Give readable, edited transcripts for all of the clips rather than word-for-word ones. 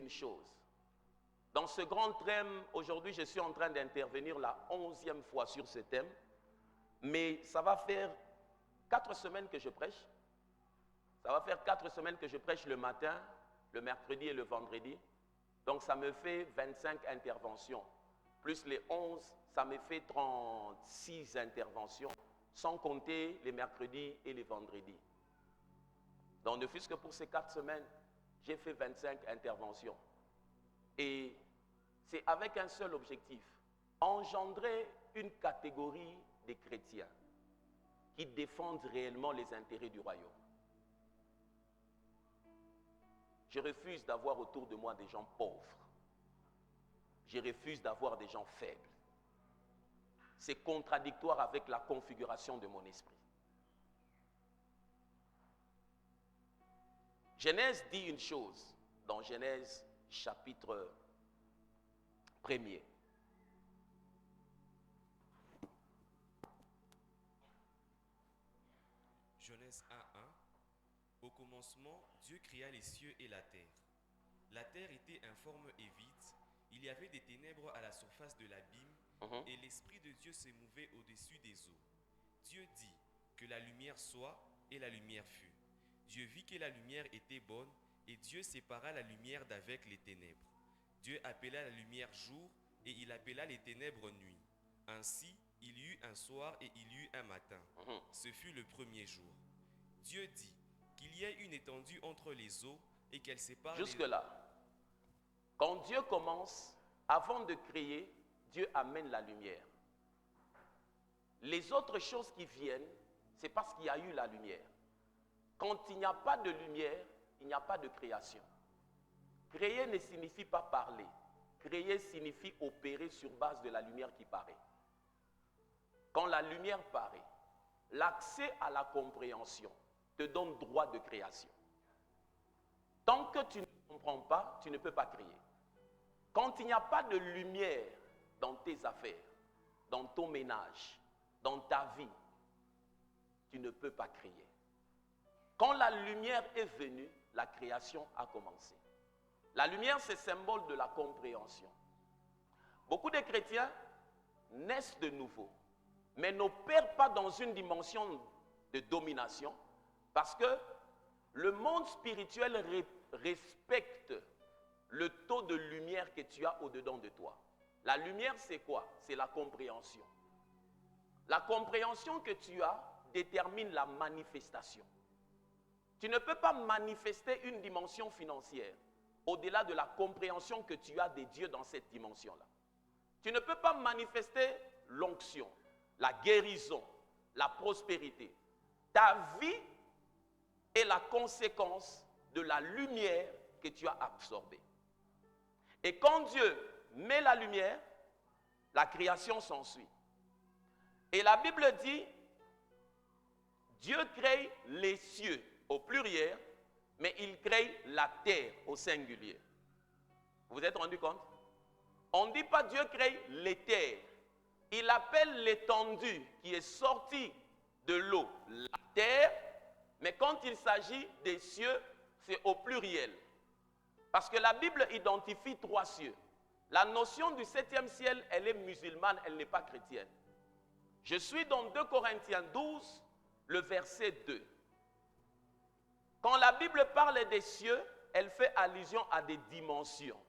une chose. Dans ce grand thème, aujourd'hui, je suis en train d'intervenir la 11e fois sur ce thème, mais ça va faire 4 semaines que je prêche. Ça va faire 4 semaines que je prêche le matin, le mercredi et le vendredi. Donc, ça me fait 25 interventions. Plus les 11, ça me fait 36 interventions, sans compter les mercredis et les vendredis. Donc, ne fût-ce que pour ces 4 semaines, j'ai fait 25 interventions. Et c'est avec un seul objectif, engendrer une catégorie de chrétiens qui défendent réellement les intérêts du royaume. Je refuse d'avoir autour de moi des gens pauvres. Je refuse d'avoir des gens faibles. C'est contradictoire avec la configuration de mon esprit. Genèse dit une chose dans Genèse chapitre 1er. Genèse 1:1. Au commencement, Dieu créa les cieux et la terre. La terre était informe et vide. Il y avait des ténèbres à la surface de l'abîme, et l'Esprit de Dieu se mouvait au-dessus des eaux. Dieu dit que la lumière soit, et la lumière fut. Dieu vit que la lumière était bonne, et Dieu sépara la lumière d'avec les ténèbres. Dieu appela la lumière jour, et il appela les ténèbres nuit. Ainsi, il y eut un soir et il y eut un matin. Ce fut le premier jour. Dieu dit qu'il y ait une étendue entre les eaux et qu'elle sépare Jusque-là, quand Dieu commence, avant de créer, Dieu amène la lumière. Les autres choses qui viennent, c'est parce qu'il y a eu la lumière. Quand il n'y a pas de lumière, il n'y a pas de création. Créer ne signifie pas parler. Créer signifie opérer sur base de la lumière qui paraît. Quand la lumière paraît, l'accès à la compréhension te donne droit de création. Tant que tu ne comprends pas, tu ne peux pas créer. Quand il n'y a pas de lumière dans tes affaires, dans ton ménage, dans ta vie, tu ne peux pas créer. Quand la lumière est venue, la création a commencé. La lumière, c'est symbole de la compréhension. Beaucoup de chrétiens naissent de nouveau, mais n'opèrent pas dans une dimension de domination, parce que le monde spirituel respecte le taux de lumière que tu as au-dedans de toi. La lumière, c'est quoi? C'est la compréhension. La compréhension que tu as détermine la manifestation. Tu ne peux pas manifester une dimension financière au-delà de la compréhension que tu as des dieux dans cette dimension-là. Tu ne peux pas manifester l'onction, la guérison, la prospérité. Ta vie est la conséquence de la lumière que tu as absorbée. Et quand Dieu met la lumière, la création s'ensuit. Et la Bible dit, Dieu crée les cieux au pluriel, mais il crée la terre au singulier. Vous vous êtes rendu compte? On ne dit pas Dieu crée les terres. Il appelle l'étendue qui est sortie de l'eau la terre, mais quand il s'agit des cieux, c'est au pluriel. Parce que la Bible identifie 3 cieux. La notion du 7e ciel, elle est musulmane, elle n'est pas chrétienne. Je suis dans 2 Corinthiens 12, le verset 2. Quand la Bible parle des cieux, elle fait allusion à des dimensions.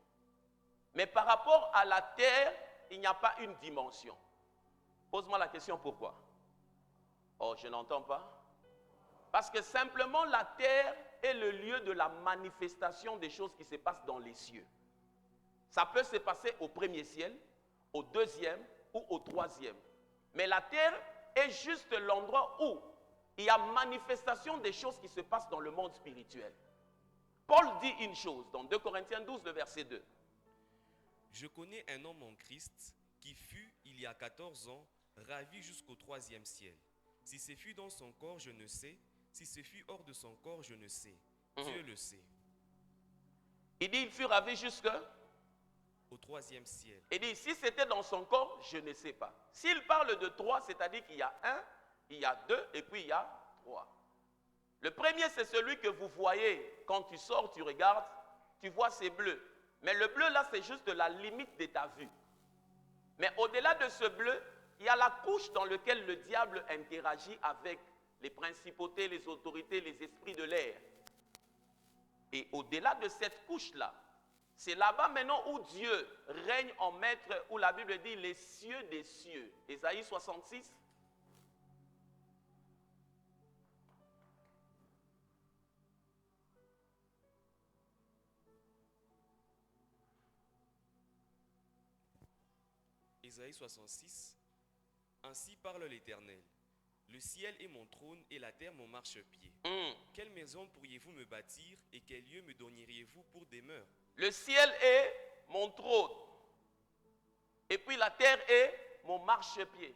Mais par rapport à la terre, il n'y a pas une dimension. Pose-moi la question, pourquoi? Oh, je n'entends pas. Parce que simplement la terre est le lieu de la manifestation des choses qui se passent dans les cieux. Ça peut se passer au 1er ciel, au 2e ou au 3e. Mais la terre est juste l'endroit où il y a manifestation des choses qui se passent dans le monde spirituel. Paul dit une chose dans 2 Corinthiens 12, le verset 2. Je connais un homme en Christ qui fut, il y a 14 ans, ravi jusqu'au 3e ciel. Si ce fut dans son corps, je ne sais. Si ce fut hors de son corps, je ne sais. Dieu le sait. Il dit, il fut ravi jusqu'au 3e ciel. Il dit, si c'était dans son corps, je ne sais pas. S'il parle de 3, c'est-à-dire qu'il y a 1, il y a 2 et puis il y a 3. Le premier, c'est celui que vous voyez quand tu sors, tu regardes, tu vois c'est bleu. Mais le bleu là, c'est juste la limite de ta vue. Mais au-delà de ce bleu, il y a la couche dans laquelle le diable interagit avec les principautés, les autorités, les esprits de l'air. Et au-delà de cette couche-là, c'est là-bas maintenant où Dieu règne en maître, où la Bible dit les cieux des cieux. Ésaïe 66. Ésaïe 66. Ainsi parle l'Éternel. Le ciel est mon trône et la terre mon marchepied. Quelle maison pourriez-vous me bâtir et quel lieu me donneriez-vous pour demeure? Le ciel est mon trône. Et puis la terre est mon marchepied.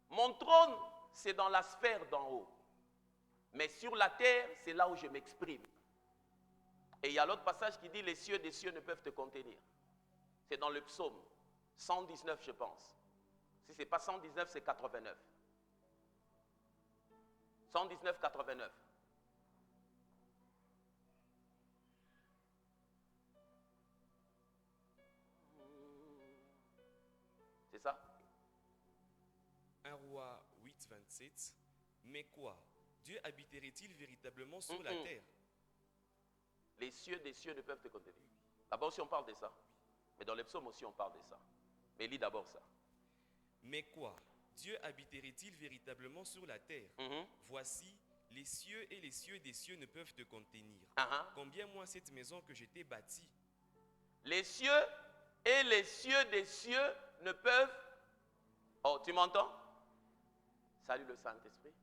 Mon trône, c'est dans la sphère d'en haut. Mais sur la terre, c'est là où je m'exprime. Et il y a l'autre passage qui dit les cieux des cieux ne peuvent te contenir. C'est dans le psaume 119, je pense. Si ce n'est pas 119, c'est 89. 119, 89. C'est ça? 1 Roi 8, 27. Mais quoi? Dieu habiterait-il véritablement sur la terre? Les cieux des cieux ne peuvent te contenir. Là-bas aussi on parle de ça. Mais dans les psaumes aussi on parle de ça. Mais lis d'abord ça. Mais quoi? Dieu habiterait-il véritablement sur la terre? Voici, les cieux et les cieux des cieux ne peuvent te contenir. Combien moins cette maison que je t'ai bâtie? Les cieux et les cieux des cieux ne peuvent... Oh, tu m'entends? Salut le Saint-Esprit.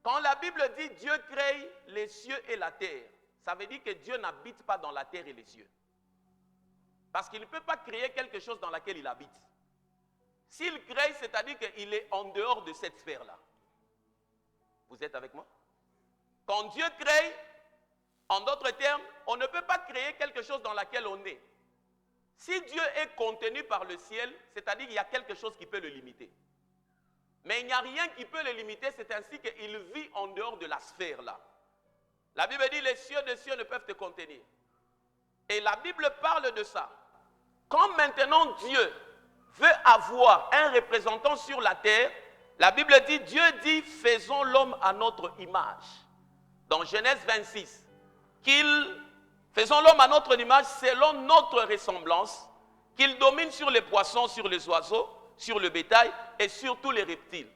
Quand la Bible dit Dieu crée les cieux et la terre, ça veut dire que Dieu n'habite pas dans la terre et les cieux. Parce qu'il ne peut pas créer quelque chose dans laquelle il habite. S'il crée, c'est-à-dire qu'il est en dehors de cette sphère-là. Vous êtes avec moi? Quand Dieu crée, en d'autres termes, on ne peut pas créer quelque chose dans laquelle on est. Si Dieu est contenu par le ciel, c'est-à-dire qu'il y a quelque chose qui peut le limiter. Mais il n'y a rien qui peut le limiter, c'est ainsi qu'il vit en dehors de la sphère-là. La Bible dit les cieux des cieux ne peuvent te contenir. Et la Bible parle de ça. Quand maintenant Dieu veut avoir un représentant sur la terre, la Bible dit, Dieu dit, faisons l'homme à notre image. Dans Genèse 26, faisons l'homme à notre image selon notre ressemblance, qu'il domine sur les poissons, sur les oiseaux, sur le bétail et sur tous les reptiles.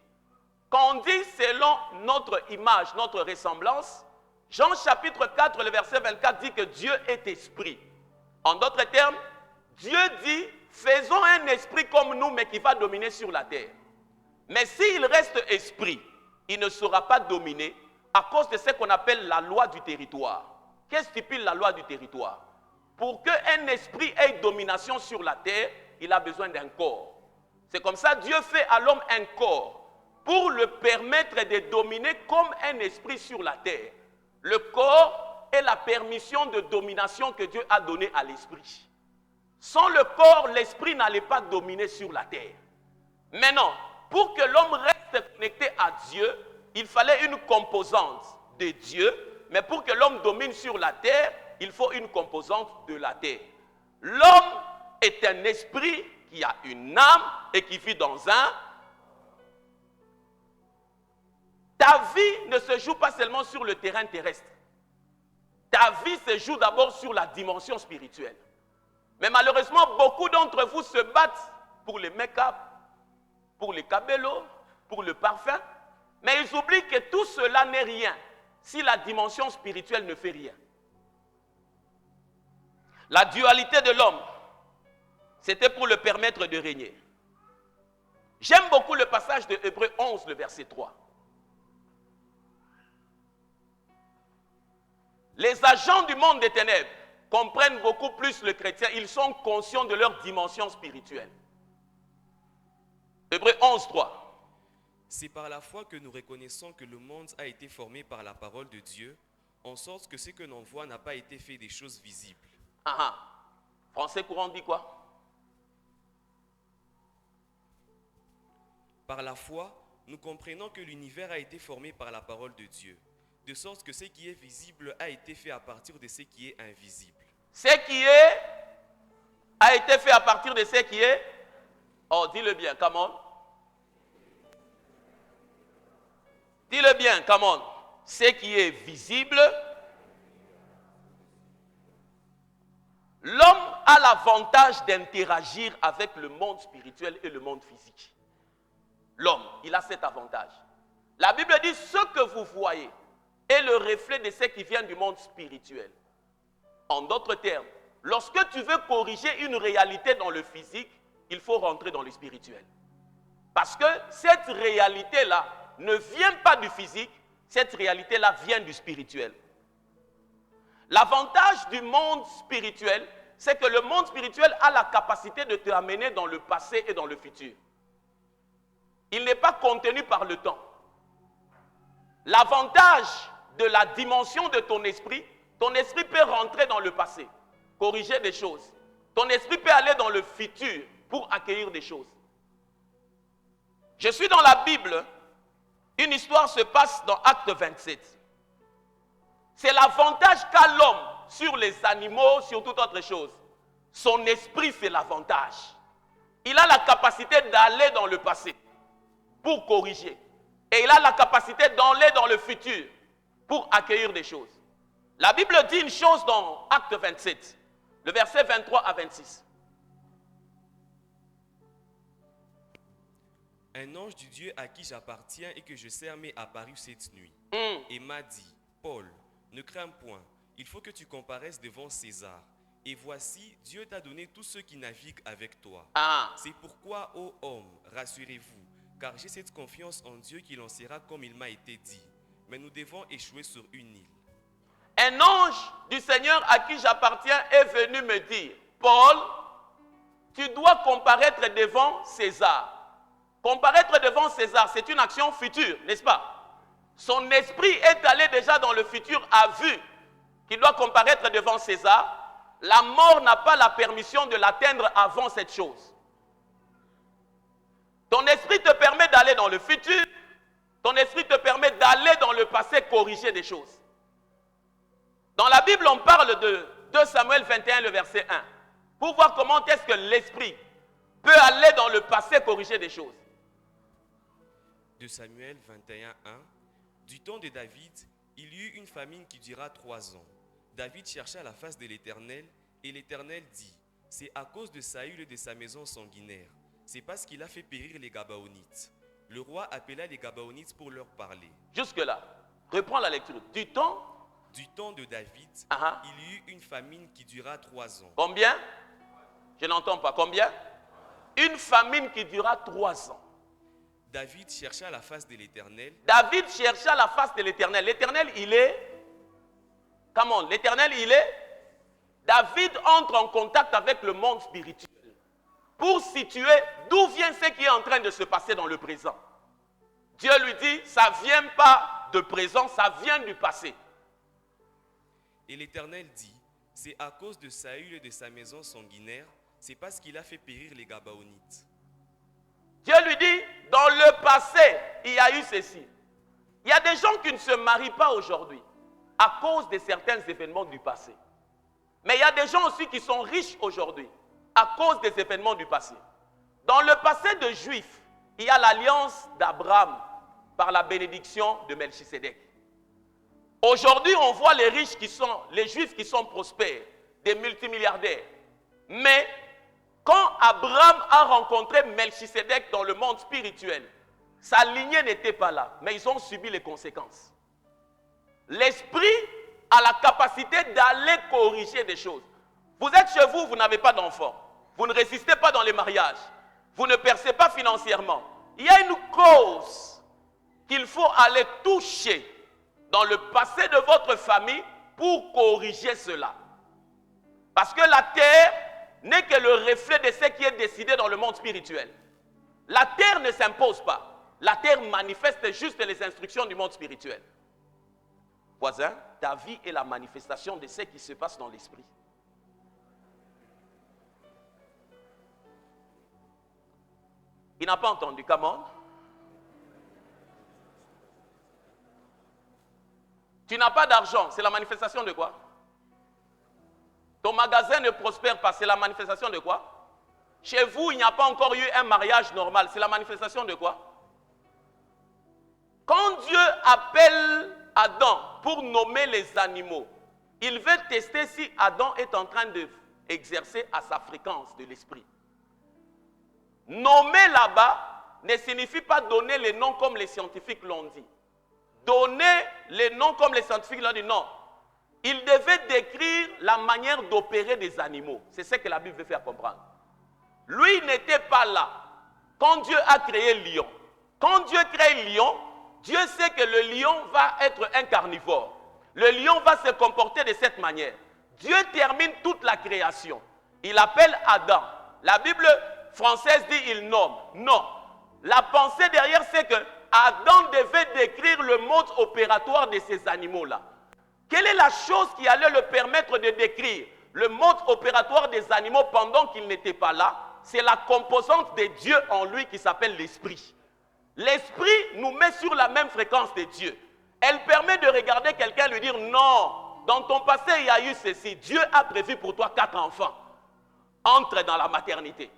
Quand on dit selon notre image, notre ressemblance, Jean chapitre 4, le verset 24 dit que Dieu est esprit. En d'autres termes, Dieu dit, faisons un esprit comme nous, mais qui va dominer sur la terre. Mais s'il reste esprit, il ne sera pas dominé à cause de ce qu'on appelle la loi du territoire. Qu'est-ce qui stipule la loi du territoire? Pour qu'un esprit ait domination sur la terre, il a besoin d'un corps. C'est comme ça Dieu fait à l'homme un corps pour le permettre de dominer comme un esprit sur la terre. Le corps est la permission de domination que Dieu a donnée à l'esprit. Sans le corps, l'esprit n'allait pas dominer sur la terre. Maintenant, pour que l'homme reste connecté à Dieu, il fallait une composante de Dieu, mais pour que l'homme domine sur la terre, il faut une composante de la terre. L'homme est un esprit qui a une âme et qui vit dans un... Ta vie ne se joue pas seulement sur le terrain terrestre. Ta vie se joue d'abord sur la dimension spirituelle. Mais malheureusement, beaucoup d'entre vous se battent pour les make-up, pour les cabellos, pour le parfum. Mais ils oublient que tout cela n'est rien si la dimension spirituelle ne fait rien. La dualité de l'homme, c'était pour le permettre de régner. J'aime beaucoup le passage de Hébreux 11, le verset 3. Les agents du monde des ténèbres comprennent beaucoup plus le chrétien. Ils sont conscients de leur dimension spirituelle. Hébreux 11, 3. C'est par la foi que nous reconnaissons que le monde a été formé par la parole de Dieu, en sorte que ce que l'on voit n'a pas été fait des choses visibles. Français courant dit quoi? Par la foi, nous comprenons que l'univers a été formé par la parole de Dieu. de sorte que ce qui est visible a été fait à partir de ce qui est invisible. Ce qui est a été fait à partir de ce qui est... Oh, dis-le bien, come on. Dis-le bien, come on. Ce qui est visible... L'homme a l'avantage d'interagir avec le monde spirituel et le monde physique. L'homme, il a cet avantage. La Bible dit, ce que vous voyez est le reflet de ce qui vient du monde spirituel. En d'autres termes, lorsque tu veux corriger une réalité dans le physique, il faut rentrer dans le spirituel. Parce que cette réalité-là ne vient pas du physique, cette réalité-là vient du spirituel. L'avantage du monde spirituel, c'est que le monde spirituel a la capacité de te amener dans le passé et dans le futur. Il n'est pas contenu par le temps. L'avantage de la dimension de ton esprit peut rentrer dans le passé, corriger des choses. Ton esprit peut aller dans le futur pour accueillir des choses. Je suis dans la Bible, une histoire se passe dans Acte 27. C'est l'avantage qu'a l'homme sur les animaux, sur toute autre chose. Son esprit, c'est l'avantage. Il a la capacité d'aller dans le passé pour corriger. Et il a la capacité d'aller dans le futur pour accueillir des choses. La Bible dit une chose dans Acte 27, le verset 23 à 26. Un ange du Dieu à qui j'appartiens et que je sers m'est apparu cette nuit et m'a dit, Paul, ne crains point, il faut que tu comparaisses devant César. Et voici, Dieu t'a donné tous ceux qui naviguent avec toi. C'est pourquoi, ô homme, rassurez-vous, car j'ai cette confiance en Dieu qui lancera comme il m'a été dit. Mais nous devons échouer sur une île. Un ange du Seigneur à qui j'appartiens est venu me dire, Paul, tu dois comparaître devant César. Comparaître devant César, c'est une action future, n'est-ce pas? Son esprit est allé déjà dans le futur, a vu qu'il doit comparaître devant César. La mort n'a pas la permission de l'atteindre avant cette chose. Ton esprit te permet d'aller dans le futur. Ton esprit te permet d'aller dans le passé corriger des choses. Dans la Bible, on parle de 2 Samuel 21, le verset 1. Pour voir comment est-ce que l'esprit peut aller dans le passé corriger des choses. 2 Samuel 21, 1. Du temps de David, il y eut une famine qui dura 3 ans. David chercha la face de l'Éternel, et l'Éternel dit, c'est à cause de Saül et de sa maison sanguinaire. C'est parce qu'il a fait périr les Gabaonites. Le roi appela les Gabaonites pour leur parler. Jusque-là, reprends la lecture. Du temps de David, il y eut une famine qui dura 3 ans. Combien? Je n'entends pas. Combien? Une famine qui dura 3 ans. David chercha la face de l'Éternel. David chercha la face de l'Éternel. L'Éternel, il est... Comment? L'Éternel, il est... David entre en contact avec le monde spirituel pour situer d'où vient ce qui est en train de se passer dans le présent. Dieu lui dit, ça ne vient pas de présent, ça vient du passé. Et l'Éternel dit, c'est à cause de Saül et de sa maison sanguinaire, c'est parce qu'il a fait périr les Gabaonites. Dieu lui dit, dans le passé, il y a eu ceci. Il y a des gens qui ne se marient pas aujourd'hui à cause de certains événements du passé. Mais il y a des gens aussi qui sont riches aujourd'hui à cause des événements du passé. Dans le passé de Juifs, il y a l'alliance d'Abraham par la bénédiction de Melchisédek. Aujourd'hui, on voit les riches les Juifs qui sont prospères, des multimilliardaires. Mais quand Abraham a rencontré Melchisédek dans le monde spirituel, sa lignée n'était pas là, mais ils ont subi les conséquences. L'esprit a la capacité d'aller corriger des choses. Vous êtes chez vous, vous n'avez pas d'enfant. Vous ne résistez pas dans les mariages. Vous ne percez pas financièrement. Il y a une cause qu'il faut aller toucher dans le passé de votre famille pour corriger cela. Parce que la terre n'est que le reflet de ce qui est décidé dans le monde spirituel. La terre ne s'impose pas. La terre manifeste juste les instructions du monde spirituel. Voisin, ta vie est la manifestation de ce qui se passe dans l'esprit. Il n'a pas entendu, come on. Tu n'as pas d'argent, c'est la manifestation de quoi? Ton magasin ne prospère pas, c'est la manifestation de quoi? Chez vous, il n'y a pas encore eu un mariage normal, c'est la manifestation de quoi? Quand Dieu appelle Adam pour nommer les animaux, il veut tester si Adam est en train d'exercer à sa fréquence de l'esprit. Nommer là-bas ne signifie pas donner les noms comme les scientifiques l'ont dit. Donner les noms comme les scientifiques l'ont dit, non. Il devait décrire la manière d'opérer des animaux. C'est ce que la Bible veut faire comprendre. Lui n'était pas là quand Dieu a créé le lion. Quand Dieu crée le lion, Dieu sait que le lion va être un carnivore. Le lion va se comporter de cette manière. Dieu termine toute la création. Il appelle Adam. La Bible française dit il nomme. Non. La pensée derrière, c'est que Adam devait décrire le mode opératoire de ces animaux-là. Quelle est la chose qui allait le permettre de décrire le mode opératoire des animaux pendant qu'il n'était pas là? C'est la composante de Dieu en lui qui s'appelle l'esprit. L'esprit nous met sur la même fréquence de Dieu. Elle permet de regarder quelqu'un et lui dire non, dans ton passé il y a eu ceci. Dieu a prévu pour toi 4 enfants. Entre dans la maternité.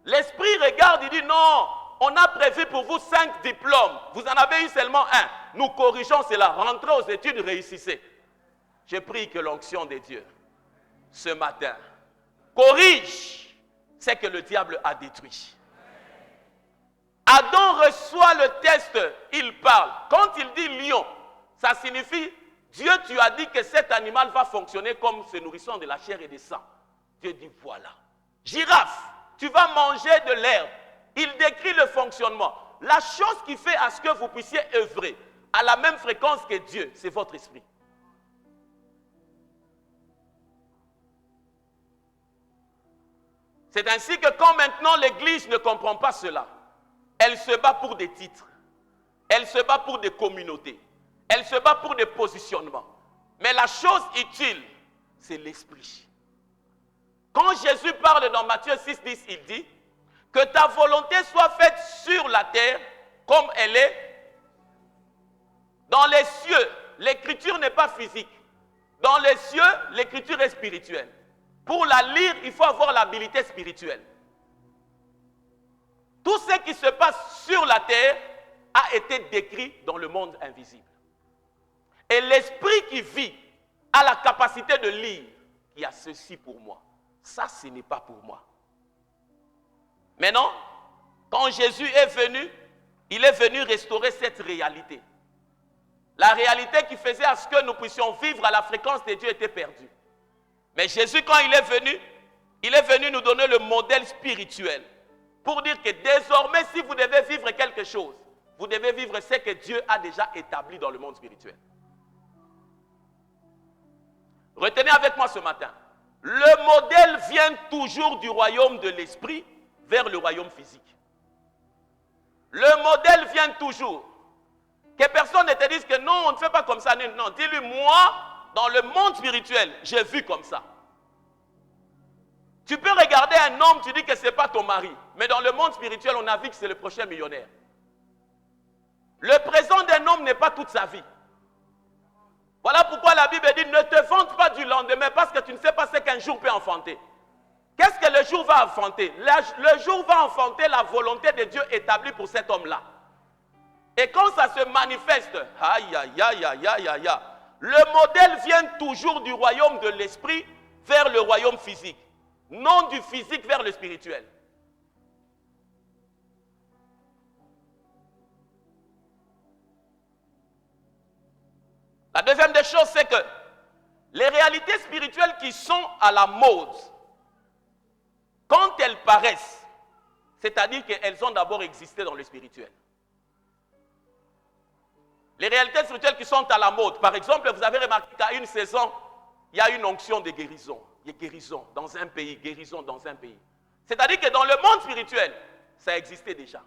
L'esprit regarde et dit non, on a prévu pour vous 5 diplômes. Vous en avez eu seulement un. Nous corrigeons cela. Rentrez aux études, réussissez. Je prie que l'onction de Dieu, ce matin, corrige ce que le diable a détruit. Adam reçoit le test, il parle. Quand il dit lion, ça signifie, Dieu, tu as dit que cet animal va fonctionner comme se nourrissant de la chair et du sang. Dieu dit, voilà. Girafe, tu vas manger de l'herbe. Il décrit le fonctionnement. La chose qui fait à ce que vous puissiez œuvrer à la même fréquence que Dieu, c'est votre esprit. C'est ainsi que quand maintenant l'Église ne comprend pas cela, elle se bat pour des titres, elle se bat pour des communautés, elle se bat pour des positionnements. Mais la chose utile, c'est l'esprit. Quand Jésus parle dans Matthieu 6, 10, il dit que ta volonté soit faite sur la terre comme elle est dans les cieux. L'écriture n'est pas physique. Dans les cieux, l'écriture est spirituelle. Pour la lire, il faut avoir l'habilité spirituelle. Tout ce qui se passe sur la terre a été décrit dans le monde invisible. Et l'esprit qui vit a la capacité de lire. Il y a ceci pour moi. Ça, ce n'est pas pour moi. Maintenant, quand Jésus est venu, il est venu restaurer cette réalité. La réalité qui faisait à ce que nous puissions vivre à la fréquence de Dieu était perdue. Mais Jésus, quand il est venu nous donner le modèle spirituel pour dire que désormais, si vous devez vivre quelque chose, vous devez vivre ce que Dieu a déjà établi dans le monde spirituel. Retenez avec moi ce matin, le modèle vient toujours du royaume de l'esprit vers le royaume physique. Le modèle vient toujours. Que personne ne te dise que non, on ne fait pas comme ça. Non, dis-lui, moi, dans le monde spirituel, j'ai vu comme ça. Tu peux regarder un homme, tu dis que ce n'est pas ton mari. Mais dans le monde spirituel, on a vu que c'est le prochain millionnaire. Le présent d'un homme n'est pas toute sa vie. Voilà pourquoi la Bible dit, ne te vante pas du lendemain, parce que tu ne sais pas ce qu'un jour peut enfanter. Qu'est-ce que le jour va enfanter? Le jour va enfanter la volonté de Dieu établie pour cet homme-là. Et quand ça se manifeste, aïe, aïe, aïe, aïe, aïe, aïe, le modèle vient toujours du royaume de l'esprit vers le royaume physique. Non du physique vers le spirituel. La deuxième des choses, c'est que les réalités spirituelles qui sont à la mode, quand elles paraissent, c'est-à-dire qu'elles ont d'abord existé dans le spirituel. Les réalités spirituelles qui sont à la mode, par exemple, vous avez remarqué qu'à une saison, il y a une onction de guérison. Il y a guérison dans un pays, guérison dans un pays. C'est-à-dire que dans le monde spirituel, ça existait déjà.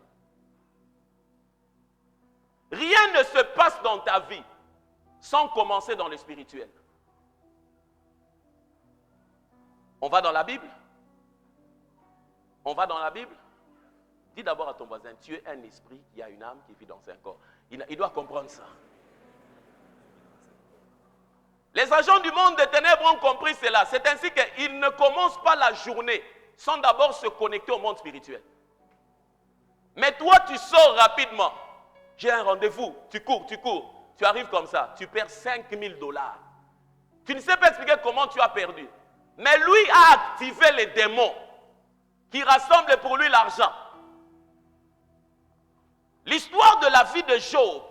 Rien ne se passe dans ta vie sans commencer dans le spirituel. On va dans la Bible? On va dans la Bible? Dis d'abord à ton voisin, tu es un esprit qui a une âme qui vit dans un corps. Il doit comprendre ça. Les agents du monde des ténèbres ont compris cela. C'est ainsi qu'ils ne commencent pas la journée sans d'abord se connecter au monde spirituel. Mais toi, tu sors rapidement. J'ai un rendez-vous. Tu cours. Tu arrives comme ça. Tu perds 5 000 $. Tu ne sais pas expliquer comment tu as perdu. Mais lui a activé les démons qui rassemblent pour lui l'argent. L'histoire de la vie de Job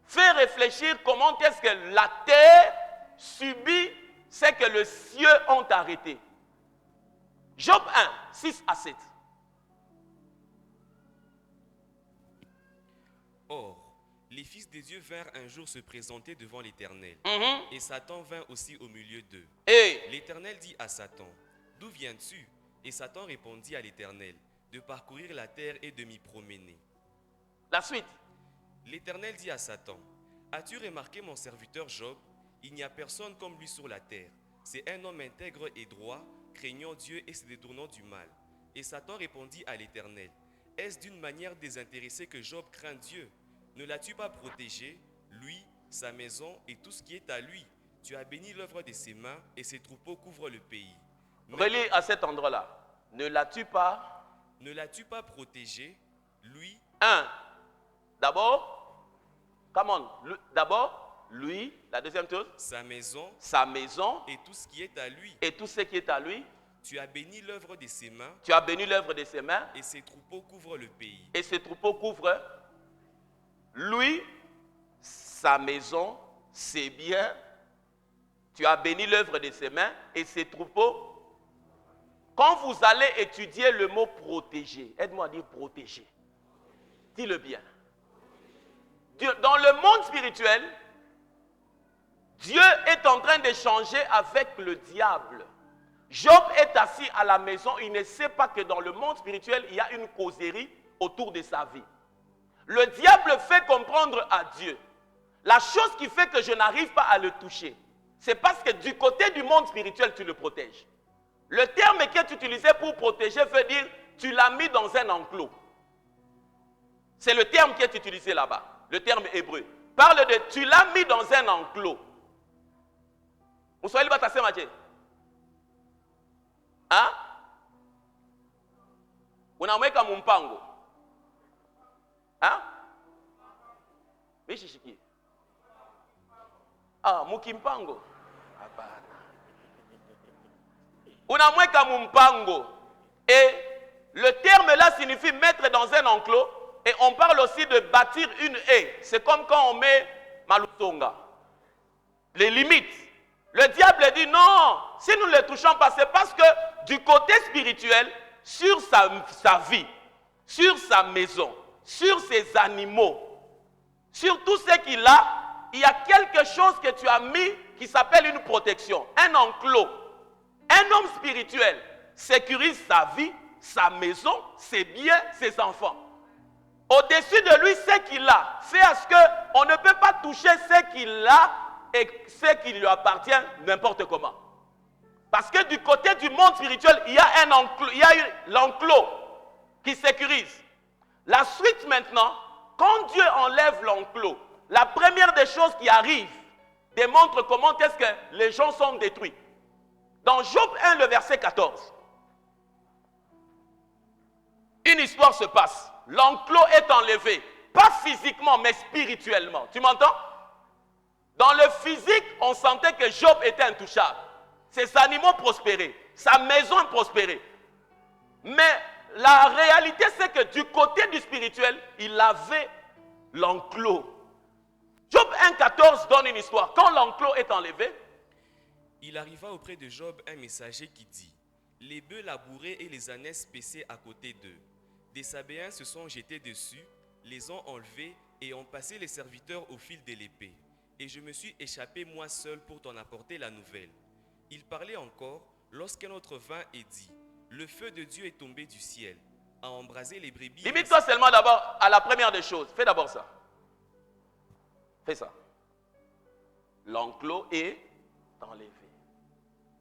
fait réfléchir comment est-ce que la terre subit ce que les cieux ont arrêté. Job 1, 6 à 7. Or, les fils des dieux vinrent un jour se présenter devant l'Éternel. Et Satan vint aussi au milieu d'eux. L'Éternel dit à Satan, « D'où viens-tu » Et Satan répondit à l'Éternel, « De parcourir la terre et de m'y promener. » La suite. L'Éternel dit à Satan, « As-tu remarqué mon serviteur Job? Il n'y a personne comme lui sur la terre. C'est un homme intègre et droit, craignant Dieu et se détournant du mal. » Et Satan répondit à l'Éternel, « Est-ce d'une manière désintéressée que Job craint Dieu? Ne l'as-tu pas protégé, lui, sa maison et tout ce qui est à lui? Tu as béni l'œuvre de ses mains et ses troupeaux couvrent le pays. » Relis à cet endroit-là. Ne l'as-tu pas protégé, lui? 1. D'abord, d'abord, lui, la deuxième chose, sa maison et tout ce qui est à lui. Tu as béni l'œuvre de ses mains. Et ses troupeaux couvrent le pays. Lui, sa maison, ses biens. Tu as béni l'œuvre de ses mains et ses troupeaux. Quand vous allez étudier le mot protéger, aide-moi à dire protéger. Dis-le bien. Dans le monde spirituel, Dieu est en train d'échanger avec le diable. Job est assis à la maison, il ne sait pas que dans le monde spirituel, il y a une causerie autour de sa vie. Le diable fait comprendre à Dieu. La chose qui fait que je n'arrive pas à le toucher, c'est parce que du côté du monde spirituel, tu le protèges. Le terme que tu utilisais pour protéger veut dire tu l'as mis dans un enclos. C'est le terme qui est utilisé là-bas, le terme hébreu. Parle de tu l'as mis dans un enclos. Vous soyez battu, Mathieu. Hein? Unamweka mumpango. Hein? Mishishiki. Ah, mukimpango. Hapana. Unamweka mumpango. Et le terme là signifie mettre dans un enclos. Et on parle aussi de bâtir une haie. C'est comme quand on met Malutonga. Les limites. Le diable dit non, si nous ne le touchons pas, c'est parce que du côté spirituel, sur sa vie, sur sa maison, sur ses animaux, sur tout ce qu'il a, il y a quelque chose que tu as mis qui s'appelle une protection, un enclos. Un homme spirituel sécurise sa vie, sa maison, ses biens, ses enfants. Au-dessus de lui, ce qu'il a fait à ce qu'on ne peut pas toucher ce qu'il a et ce qui lui appartient n'importe comment. Parce que du côté du monde spirituel, il y a un enclos, il y a l'enclos qui sécurise. La suite maintenant, quand Dieu enlève l'enclos, la première des choses qui arrive démontre comment est-ce que les gens sont détruits. Dans Job 1, le verset 14, une histoire se passe. L'enclos est enlevé, pas physiquement, mais spirituellement. Tu m'entends? Dans le physique, on sentait que Job était intouchable. Ses animaux prospéraient, sa maison prospérait. Mais la réalité, c'est que du côté du spirituel, il avait l'enclos. Job 1,14 donne une histoire. Quand l'enclos est enlevé, il arriva auprès de Job un messager qui dit: les bœufs labourés et les ânesses paissés à côté d'eux. Des Sabéens se sont jetés dessus, les ont enlevés et ont passé les serviteurs au fil de l'épée. Et je me suis échappé moi seul pour t'en apporter la nouvelle. Il parlait encore lorsqu'un autre vint et dit: le feu de Dieu est tombé du ciel, a embrasé les brebis. Limite-toi seulement d'abord à la première des choses. Fais d'abord ça. Fais ça. L'enclos est enlevé.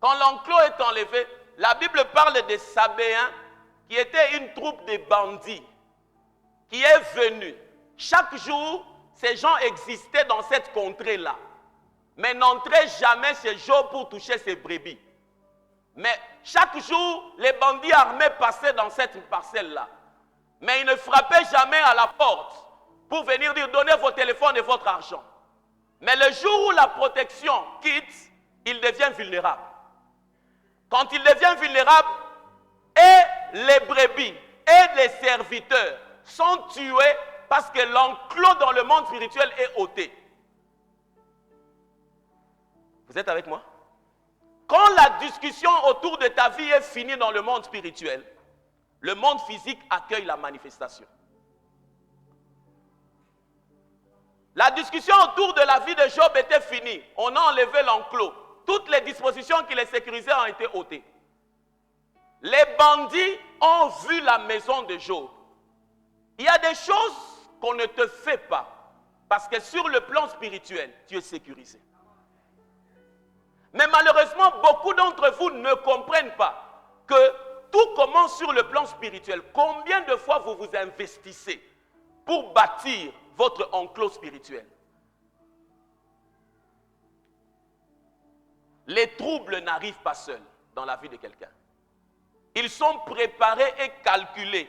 Quand l'enclos est enlevé, la Bible parle des Sabéens qui étaient une troupe de bandits qui est venue. Chaque jour, ces gens existaient dans cette contrée-là. mais n'entrait jamais chez Job pour toucher ses brebis. Mais chaque jour, les bandits armés passaient dans cette parcelle-là. Mais ils ne frappaient jamais à la porte pour venir dire « Donnez vos téléphones et votre argent ». Mais le jour où la protection quitte, il devient vulnérable. Quand il devient vulnérable, et les brebis et les serviteurs sont tués parce que l'enclos dans le monde spirituel est ôté. Vous êtes avec moi? Quand la discussion autour de ta vie est finie dans le monde spirituel, le monde physique accueille la manifestation. La discussion autour de la vie de Job était finie. On a enlevé l'enclos. Toutes les dispositions qui les sécurisaient ont été ôtées. Les bandits ont vu la maison de Job. Il y a des choses qu'on ne te fait pas parce que sur le plan spirituel, tu es sécurisé. Mais malheureusement, beaucoup d'entre vous ne comprennent pas que tout commence sur le plan spirituel. Combien de fois vous vous investissez pour bâtir votre enclos spirituel? Les troubles n'arrivent pas seuls dans la vie de quelqu'un. Ils sont préparés et calculés.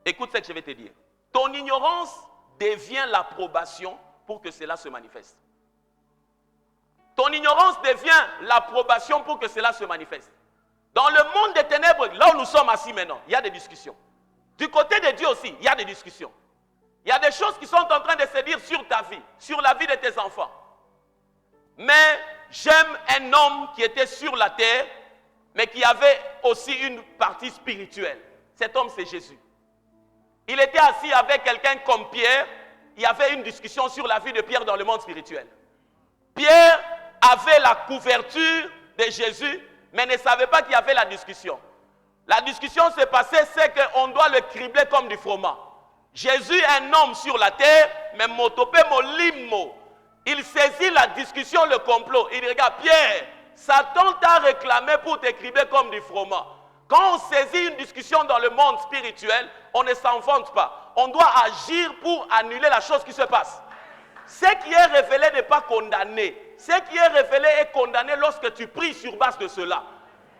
Écoute ce que je vais te dire. Ton ignorance devient l'approbation pour que cela se manifeste. Ton ignorance devient l'approbation pour que cela se manifeste. Dans le monde des ténèbres, là où nous sommes assis maintenant, il y a des discussions. Du côté de Dieu aussi, il y a des discussions. Il y a des choses qui sont en train de se dire sur ta vie, sur la vie de tes enfants. Mais j'aime un homme qui était sur la terre, mais qui avait aussi une partie spirituelle. Cet homme, c'est Jésus. Il était assis avec quelqu'un comme Pierre. Il y avait une discussion sur la vie de Pierre dans le monde spirituel. Pierre avait la couverture de Jésus, mais ne savait pas qu'il y avait la discussion. La discussion s'est passée, c'est qu'on doit le cribler comme du froment. Jésus est un homme sur la terre, mais motopé molimo. Il saisit la discussion, le complot. Il dit, regarde, Pierre, Satan t'a réclamé pour te cribler comme du froment. Quand on saisit une discussion dans le monde spirituel, on ne s'enfonce pas. On doit agir pour annuler la chose qui se passe. Ce qui est révélé n'est pas condamné. Ce qui est révélé est condamné lorsque tu pries sur base de cela.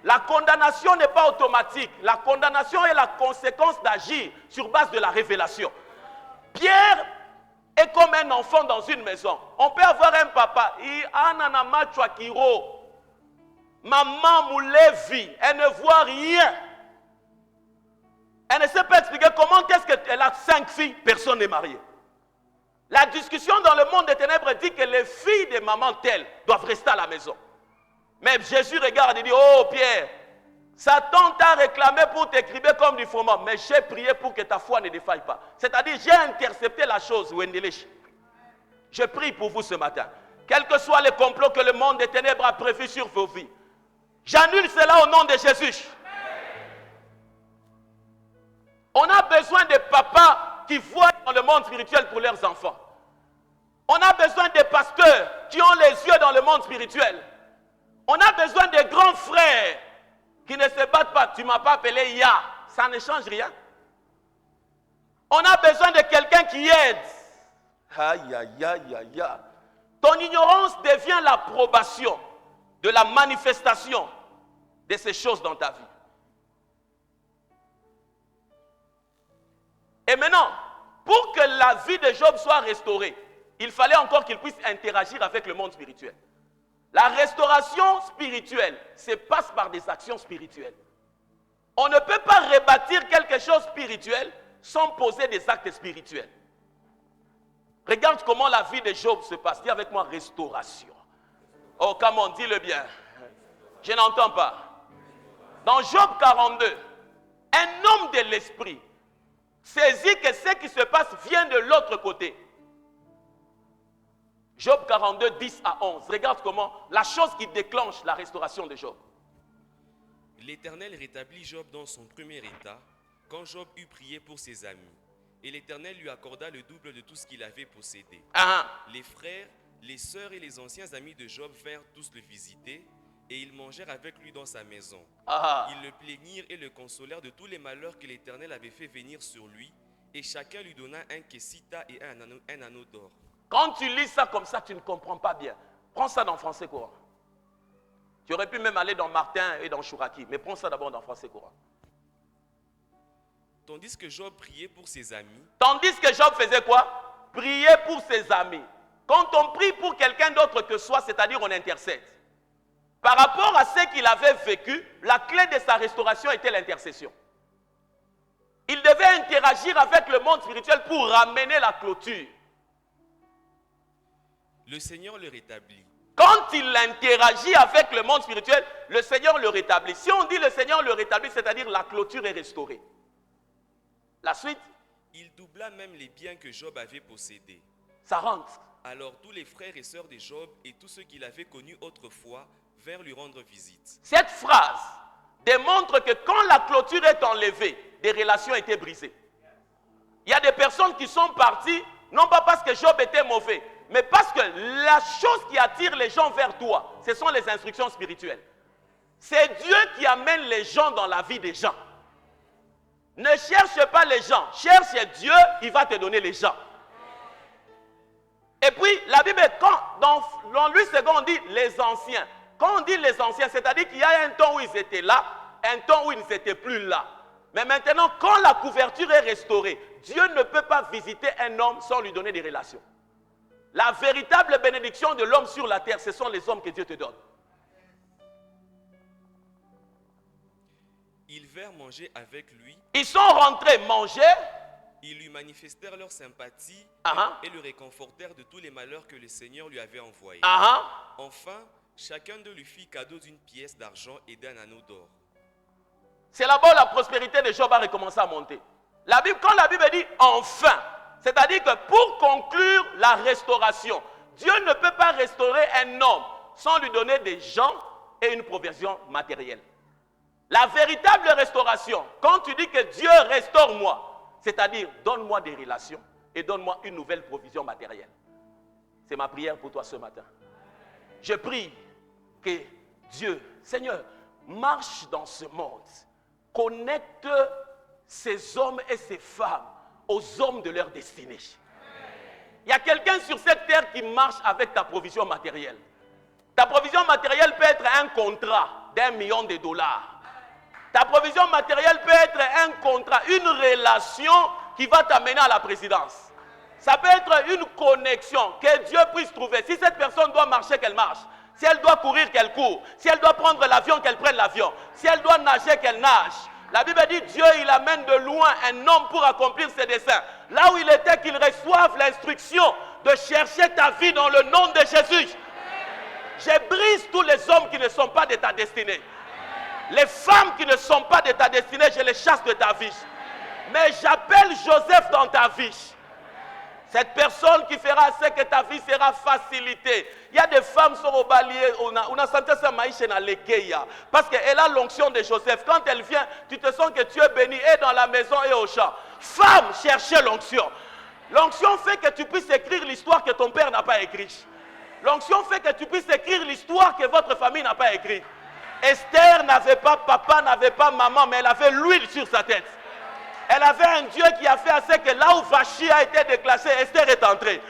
La condamnation n'est pas automatique. La condamnation est la conséquence d'agir sur base de la révélation. Pierre est comme un enfant dans une maison. On peut avoir un papa. Maman Moulevi, elle ne voit rien. Elle ne sait pas expliquer comment est-ce qu'elle a 5 filles, personne n'est marié. La discussion dans le monde des ténèbres dit que les filles de maman telle doivent rester à la maison. Mais Jésus regarde et dit, oh Pierre, Satan t'a réclamé pour t'écrire comme du froment, mais j'ai prié pour que ta foi ne défaille pas. C'est-à-dire, j'ai intercepté la chose, Wendelech. Je prie pour vous ce matin. Quel que soit le complot que le monde des ténèbres a prévu sur vos vies, j'annule cela au nom de Jésus. On a besoin de papas qui voient dans le monde spirituel pour leurs enfants. On a besoin de pasteurs qui ont les yeux dans le monde spirituel. On a besoin de grands frères qui ne se battent pas. Tu ne m'as pas appelé Ya. Ça ne change rien. On a besoin de quelqu'un qui aide. Aïe, aïe, aïe, aïe, aïe. Ton ignorance devient l'approbation de la manifestation de ces choses dans ta vie. Et maintenant, pour que la vie de Job soit restaurée, il fallait encore qu'il puisse interagir avec le monde spirituel. La restauration spirituelle se passe par des actions spirituelles. On ne peut pas rebâtir quelque chose de spirituel sans poser des actes spirituels. Regarde comment la vie de Job se passe. Dis avec moi, restauration. Oh, comment, dis-le bien. Je n'entends pas. Dans Job 42, un homme de l'esprit saisit que ce qui se passe vient de l'autre côté. Job 42, 10 à 11. Regarde comment la chose qui déclenche la restauration de Job. L'Éternel rétablit Job dans son premier état, quand Job eut prié pour ses amis. Et l'Éternel lui accorda le double de tout ce qu'il avait possédé. Les frères, les sœurs et les anciens amis de Job vinrent tous le visiter, et ils mangèrent avec lui dans sa maison. Ils le plaignirent et le consolèrent de tous les malheurs que l'Éternel avait fait venir sur lui, et chacun lui donna un kessita et un anneau d'or. Quand tu lis ça comme ça, tu ne comprends pas bien. Prends ça dans français courant. Tu aurais pu même aller dans Martin et dans Chouraki, mais prends ça d'abord dans français courant. Tandis que Job priait pour ses amis. Tandis que Job faisait quoi? Prier pour ses amis. Quand on prie pour quelqu'un d'autre que soi, c'est-à-dire on intercède. Par rapport à ce qu'il avait vécu, la clé de sa restauration était l'intercession. Il devait interagir avec le monde spirituel pour ramener la clôture. Le Seigneur le rétablit. Quand il interagit avec le monde spirituel, le Seigneur le rétablit. Si on dit le Seigneur le rétablit, c'est-à-dire la clôture est restaurée. La suite? Il doubla même les biens que Job avait possédés. Ça rentre. Alors tous les frères et sœurs de Job et tous ceux qu'il avait connus autrefois vinrent lui rendre visite. Cette phrase démontre que quand la clôture est enlevée, des relations étaient brisées. Il y a des personnes qui sont parties, non pas parce que Job était mauvais, mais parce que la chose qui attire les gens vers toi, ce sont les instructions spirituelles. C'est Dieu qui amène les gens dans la vie des gens. Ne cherche pas les gens, cherche Dieu, il va te donner les gens. Et puis, la Bible, dans Louis II, on dit les anciens. Quand on dit les anciens, c'est-à-dire qu'il y a un temps où ils étaient là, un temps où ils n'étaient plus là. Mais maintenant, quand la couverture est restaurée, Dieu ne peut pas visiter un homme sans lui donner des relations. La véritable bénédiction de l'homme sur la terre, ce sont les hommes que Dieu te donne. Ils vinrent manger avec lui. Ils sont rentrés manger. Ils lui manifestèrent leur sympathie et le réconfortèrent de tous les malheurs que le Seigneur lui avait envoyés. Enfin, chacun d'eux lui fit cadeau d'une pièce d'argent et d'un anneau d'or. C'est là-bas où la prospérité de Job a recommencé à monter. Quand la Bible dit enfin, c'est-à-dire que pour conclure la restauration, Dieu ne peut pas restaurer un homme sans lui donner des gens et une provision matérielle. La véritable restauration, quand tu dis que Dieu restaure-moi, c'est-à-dire donne-moi des relations et donne-moi une nouvelle provision matérielle. C'est ma prière pour toi ce matin. Je prie que Dieu, Seigneur, marche dans ce monde, connecte ces hommes et ces femmes aux hommes de leur destinée. Il y a quelqu'un sur cette terre qui marche avec ta provision matérielle. Ta provision matérielle peut être un contrat d'1 million de dollars. Ta provision matérielle peut être un contrat, une relation qui va t'amener à la présidence. Ça peut être une connexion que Dieu puisse trouver. Si cette personne doit marcher, qu'elle marche. Si elle doit courir, qu'elle court. Si elle doit prendre l'avion, qu'elle prenne l'avion. Si elle doit nager, qu'elle nage. La Bible dit, Dieu, il amène de loin un homme pour accomplir ses desseins. Là où il était, qu'il reçoive l'instruction de chercher ta vie dans le nom de Jésus. Je brise tous les hommes qui ne sont pas de ta destinée. Les femmes qui ne sont pas de ta destinée, je les chasse de ta vie. Mais j'appelle Joseph dans ta vie. Cette personne qui fera ce que ta vie sera facilitée. Il y a des femmes qui sont au balier, on a senti ça maïche dans l'ékeya. Parce qu'elle a l'onction de Joseph. Quand elle vient, tu te sens que tu es béni et dans la maison et au champ. Femme, cherchez l'onction. L'onction fait que tu puisses écrire l'histoire que ton père n'a pas écrite. L'onction fait que tu puisses écrire l'histoire que votre famille n'a pas écrite. Esther n'avait pas papa, n'avait pas maman, mais elle avait l'huile sur sa tête. Elle avait un Dieu qui a fait à ce que là où Vachi a été déclassé, Esther est entrée.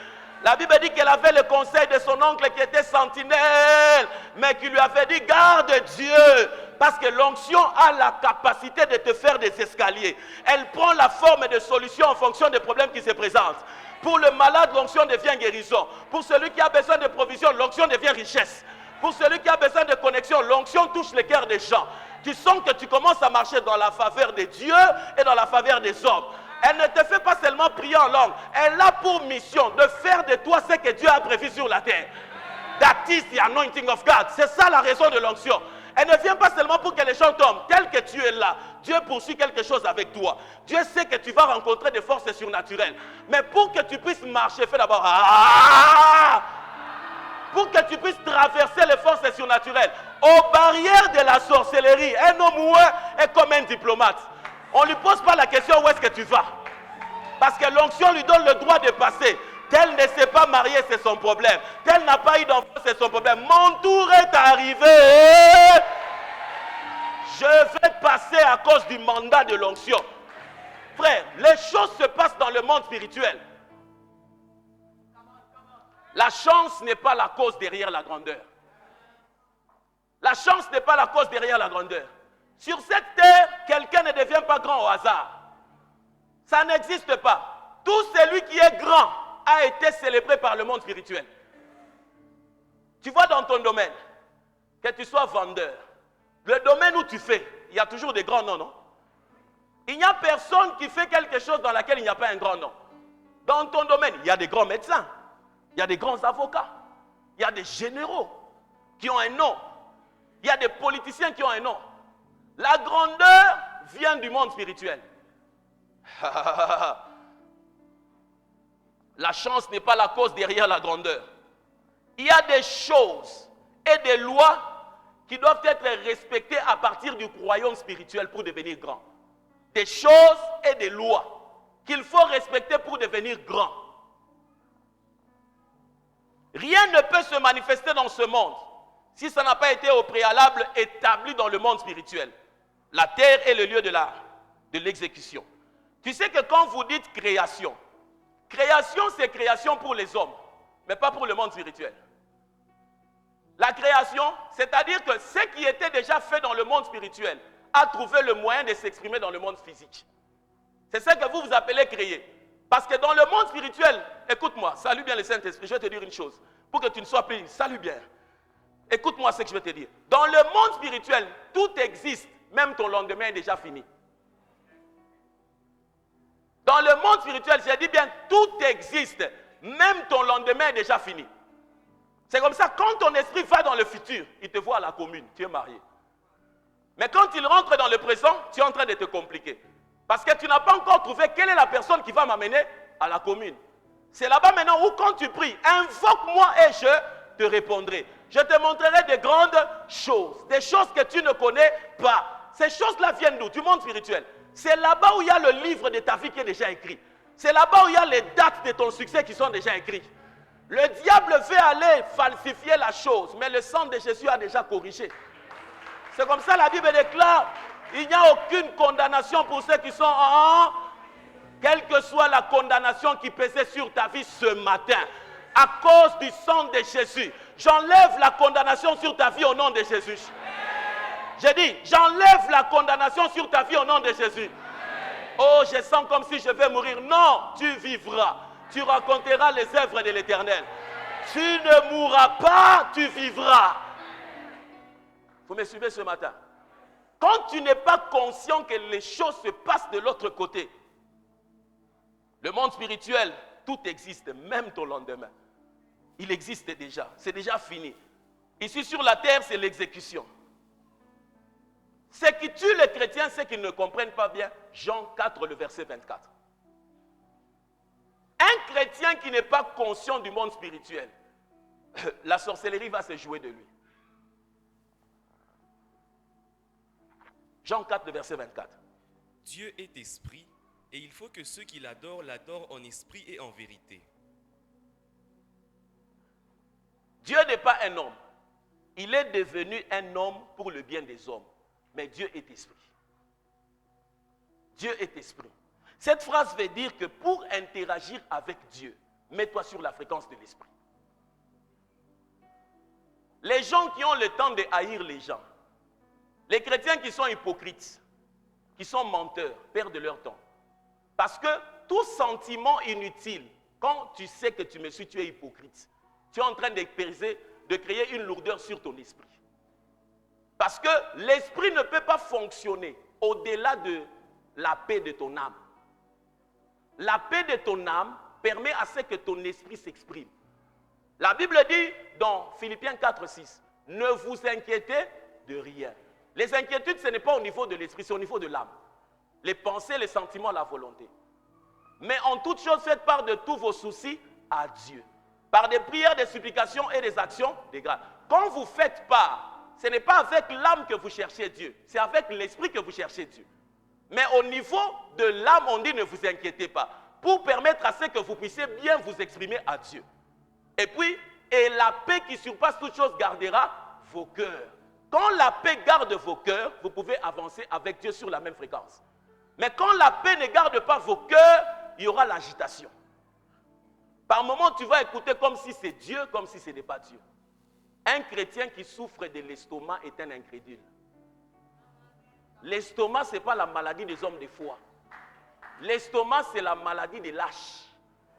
La Bible dit qu'elle avait le conseil de son oncle qui était sentinelle, mais qui lui avait dit garde Dieu, parce que l'onction a la capacité de te faire des escaliers. Elle prend la forme de solution en fonction des problèmes qui se présentent. Pour le malade, l'onction devient guérison. Pour celui qui a besoin de provision, l'onction devient richesse. Pour celui qui a besoin de connexion, l'onction touche le cœur des gens. Tu sens que tu commences à marcher dans la faveur de Dieu et dans la faveur des hommes. Elle ne te fait pas seulement prier en langue. Elle a pour mission de faire de toi ce que Dieu a prévu sur la terre. That is the anointing of God. C'est ça la raison de l'onction. Elle ne vient pas seulement pour que les gens tombent. Tel que tu es là, Dieu poursuit quelque chose avec toi. Dieu sait que tu vas rencontrer des forces surnaturelles. Mais pour que tu puisses marcher, fais d'abord pour que tu puisses traverser les forces surnaturelles. Aux barrières de la sorcellerie, un homme ou un est comme un diplomate. On ne lui pose pas la question où est-ce que tu vas. Parce que l'onction lui donne le droit de passer. Tel ne s'est pas marié, c'est son problème. Tel n'a pas eu d'enfant, c'est son problème. Mon tour est arrivé. Je vais passer à cause du mandat de l'onction. Frère, les choses se passent dans le monde spirituel. La chance n'est pas la cause derrière la grandeur. La chance n'est pas la cause derrière la grandeur. Sur cette terre, quelqu'un ne devient pas grand au hasard. Ça n'existe pas. Tout celui qui est grand a été célébré par le monde spirituel. Tu vois dans ton domaine, que tu sois vendeur, le domaine où tu fais, il y a toujours des grands noms, non? Il n'y a personne qui fait quelque chose dans laquelle il n'y a pas un grand nom. Dans ton domaine, il y a des grands médecins, il y a des grands avocats, il y a des généraux qui ont un nom, il y a des politiciens qui ont un nom. La grandeur vient du monde spirituel. La chance n'est pas la cause derrière la grandeur. Il y a des choses et des lois qui doivent être respectées à partir du royaume spirituel pour devenir grand. Des choses et des lois qu'il faut respecter pour devenir grand. Rien ne peut se manifester dans ce monde si ça n'a pas été au préalable établi dans le monde spirituel. La terre est le lieu de l'exécution. Tu sais que quand vous dites création, création c'est création pour les hommes, mais pas pour le monde spirituel. La création, c'est-à-dire que ce qui était déjà fait dans le monde spirituel a trouvé le moyen de s'exprimer dans le monde physique. C'est ça que vous appelez créer. Parce que dans le monde spirituel, écoute-moi, salue bien le Saint-Esprit, je vais te dire une chose, pour que tu ne sois plus, salue bien. Écoute-moi ce que je vais te dire. Dans le monde spirituel, tout existe, même ton lendemain est déjà fini. Dans le monde spirituel, j'ai dit bien, tout existe, même ton lendemain est déjà fini. C'est comme ça, quand ton esprit va dans le futur, il te voit à la commune, tu es marié. Mais quand il rentre dans le présent, tu es en train de te compliquer. Parce que tu n'as pas encore trouvé quelle est la personne qui va m'amener à la commune. C'est là-bas maintenant où quand tu pries, invoque-moi et je te répondrai. Je te montrerai de grandes choses, des choses que tu ne connais pas. Ces choses-là viennent d'où? Du monde spirituel. C'est là-bas où il y a le livre de ta vie qui est déjà écrit. C'est là-bas où il y a les dates de ton succès qui sont déjà écrites. Le diable veut aller falsifier la chose, mais le sang de Jésus a déjà corrigé. C'est comme ça la Bible déclare, il n'y a aucune condamnation pour ceux qui sont en... Quelle que soit la condamnation qui pesait sur ta vie ce matin, à cause du sang de Jésus, j'enlève la condamnation sur ta vie au nom de Jésus. J'ai dit, j'enlève la condamnation sur ta vie au nom de Jésus. Oh, je sens comme si je vais mourir. Non, tu vivras. Tu raconteras les œuvres de l'Éternel. Tu ne mourras pas, tu vivras. Vous me suivez ce matin? Quand tu n'es pas conscient que les choses se passent de l'autre côté, le monde spirituel, tout existe, même ton lendemain. Il existe déjà, c'est déjà fini. Ici sur la terre, c'est l'exécution. Ce qui tue les chrétiens, c'est qu'ils ne comprennent pas bien Jean 4, le verset 24. Un chrétien qui n'est pas conscient du monde spirituel, la sorcellerie va se jouer de lui. Jean 4, le verset 24. Dieu est esprit, et il faut que ceux qui l'adorent l'adorent en esprit et en vérité. Dieu n'est pas un homme. Il est devenu un homme pour le bien des hommes. Mais Dieu est esprit. Dieu est esprit. Cette phrase veut dire que pour interagir avec Dieu, mets-toi sur la fréquence de l'esprit. Les gens qui ont le temps de haïr les gens, les chrétiens qui sont hypocrites, qui sont menteurs, perdent leur temps. Parce que tout sentiment inutile, quand tu sais que tu me suis, tu es hypocrite, tu es en train de créer une lourdeur sur ton esprit. Parce que l'esprit ne peut pas fonctionner au-delà de la paix de ton âme. La paix de ton âme permet à ce que ton esprit s'exprime. La Bible dit dans Philippiens 4, 6, ne vous inquiétez de rien. Les inquiétudes, ce n'est pas au niveau de l'esprit, c'est au niveau de l'âme. Les pensées, les sentiments, la volonté. Mais en toute chose, faites part de tous vos soucis à Dieu. Par des prières, des supplications et des actions de grâce. Quand vous faites part, ce n'est pas avec l'âme que vous cherchez Dieu, c'est avec l'esprit que vous cherchez Dieu. Mais au niveau de l'âme, on dit ne vous inquiétez pas, pour permettre à ce que vous puissiez bien vous exprimer à Dieu. Et puis, et la paix qui surpasse toute chose gardera vos cœurs. Quand la paix garde vos cœurs, vous pouvez avancer avec Dieu sur la même fréquence. Mais quand la paix ne garde pas vos cœurs, il y aura l'agitation. Par moments, tu vas écouter comme si c'est Dieu, comme si ce n'est pas Dieu. Un chrétien qui souffre de l'estomac est un incrédule. L'estomac, ce n'est pas la maladie des hommes de foi. L'estomac, c'est la maladie des lâches,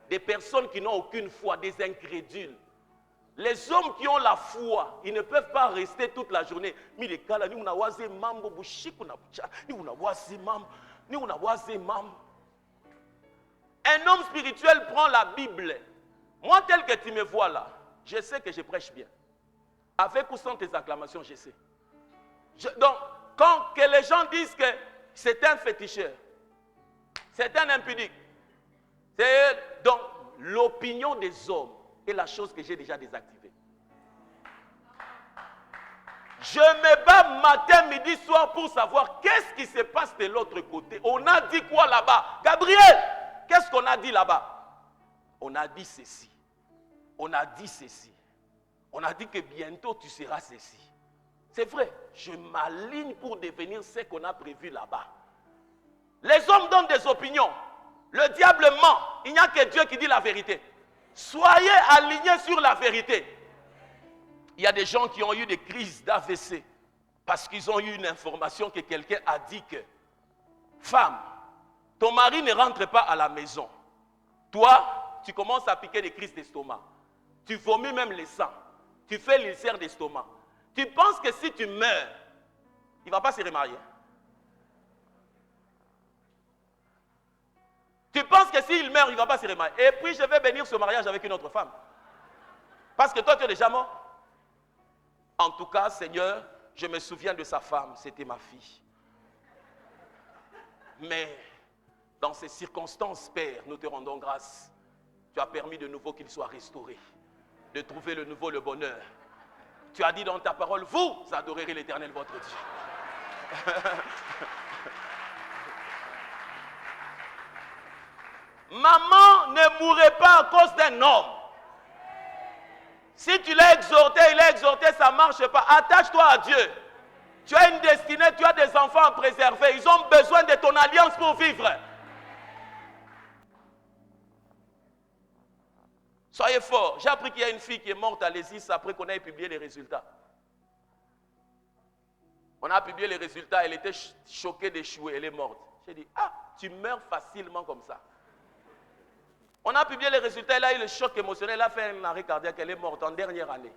des personnes qui n'ont aucune foi, des incrédules. Les hommes qui ont la foi, ils ne peuvent pas rester toute la journée. Un homme spirituel prend la Bible. Moi, tel que tu me vois là, je sais que je prêche bien. Avec ou sans tes acclamations, je sais. Donc, quand que les gens disent que c'est un féticheur, c'est un impudique, c'est donc l'opinion des hommes est la chose que j'ai déjà désactivée. Je me bats matin, midi, soir pour savoir qu'est-ce qui se passe de l'autre côté. On a dit quoi là-bas? Gabriel, qu'est-ce qu'on a dit là-bas? On a dit ceci. On a dit ceci. On a dit que bientôt tu seras ceci. C'est vrai, je m'aligne pour devenir ce qu'on a prévu là-bas. Les hommes donnent des opinions. Le diable ment. Il n'y a que Dieu qui dit la vérité. Soyez alignés sur la vérité. Il y a des gens qui ont eu des crises d'AVC parce qu'ils ont eu une information que quelqu'un a dit que femme, ton mari ne rentre pas à la maison. Toi, tu commences à piquer des crises d'estomac. Tu vomis même les sangs. Tu fais l'ulcère d'estomac. Tu penses que si tu meurs, il ne va pas se remarier. Tu penses que s'il meurt, il ne va pas se remarier. Et puis je vais bénir ce mariage avec une autre femme. Parce que toi, tu es déjà mort. En tout cas, Seigneur, je me souviens de sa femme, c'était ma fille. Mais dans ces circonstances, Père, nous te rendons grâce. Tu as permis de nouveau qu'il soit restauré, de trouver le nouveau le bonheur. Tu as dit dans ta parole, vous adorerez l'Éternel votre Dieu. Maman ne mourrait pas à cause d'un homme. Si tu l'as exhorté, il a exhorté, ça ne marche pas. Attache-toi à Dieu. Tu as une destinée, tu as des enfants à préserver. Ils ont besoin de ton alliance pour vivre. Soyez forts. J'ai appris qu'il y a une fille qui est morte à l'ESIS après qu'on ait publié les résultats. On a publié les résultats, elle était choquée d'échouer, elle est morte. J'ai dit, ah, tu meurs facilement comme ça. On a publié les résultats, elle a eu le choc émotionnel, elle a fait un arrêt cardiaque, elle est morte en dernière année.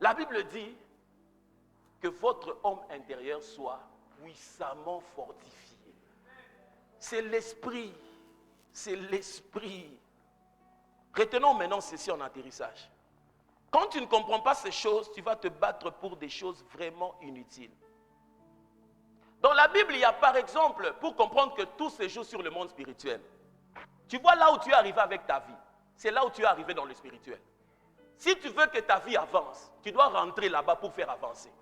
La Bible dit que votre homme intérieur soit puissamment fortifié. C'est l'esprit. C'est l'esprit. Retenons maintenant ceci en atterrissage. Quand tu ne comprends pas ces choses, tu vas te battre pour des choses vraiment inutiles. Dans la Bible, il y a par exemple, pour comprendre que tout se joue sur le monde spirituel. Tu vois là où tu es arrivé avec ta vie, c'est là où tu es arrivé dans le spirituel. Si tu veux que ta vie avance, tu dois rentrer là-bas pour faire avancer.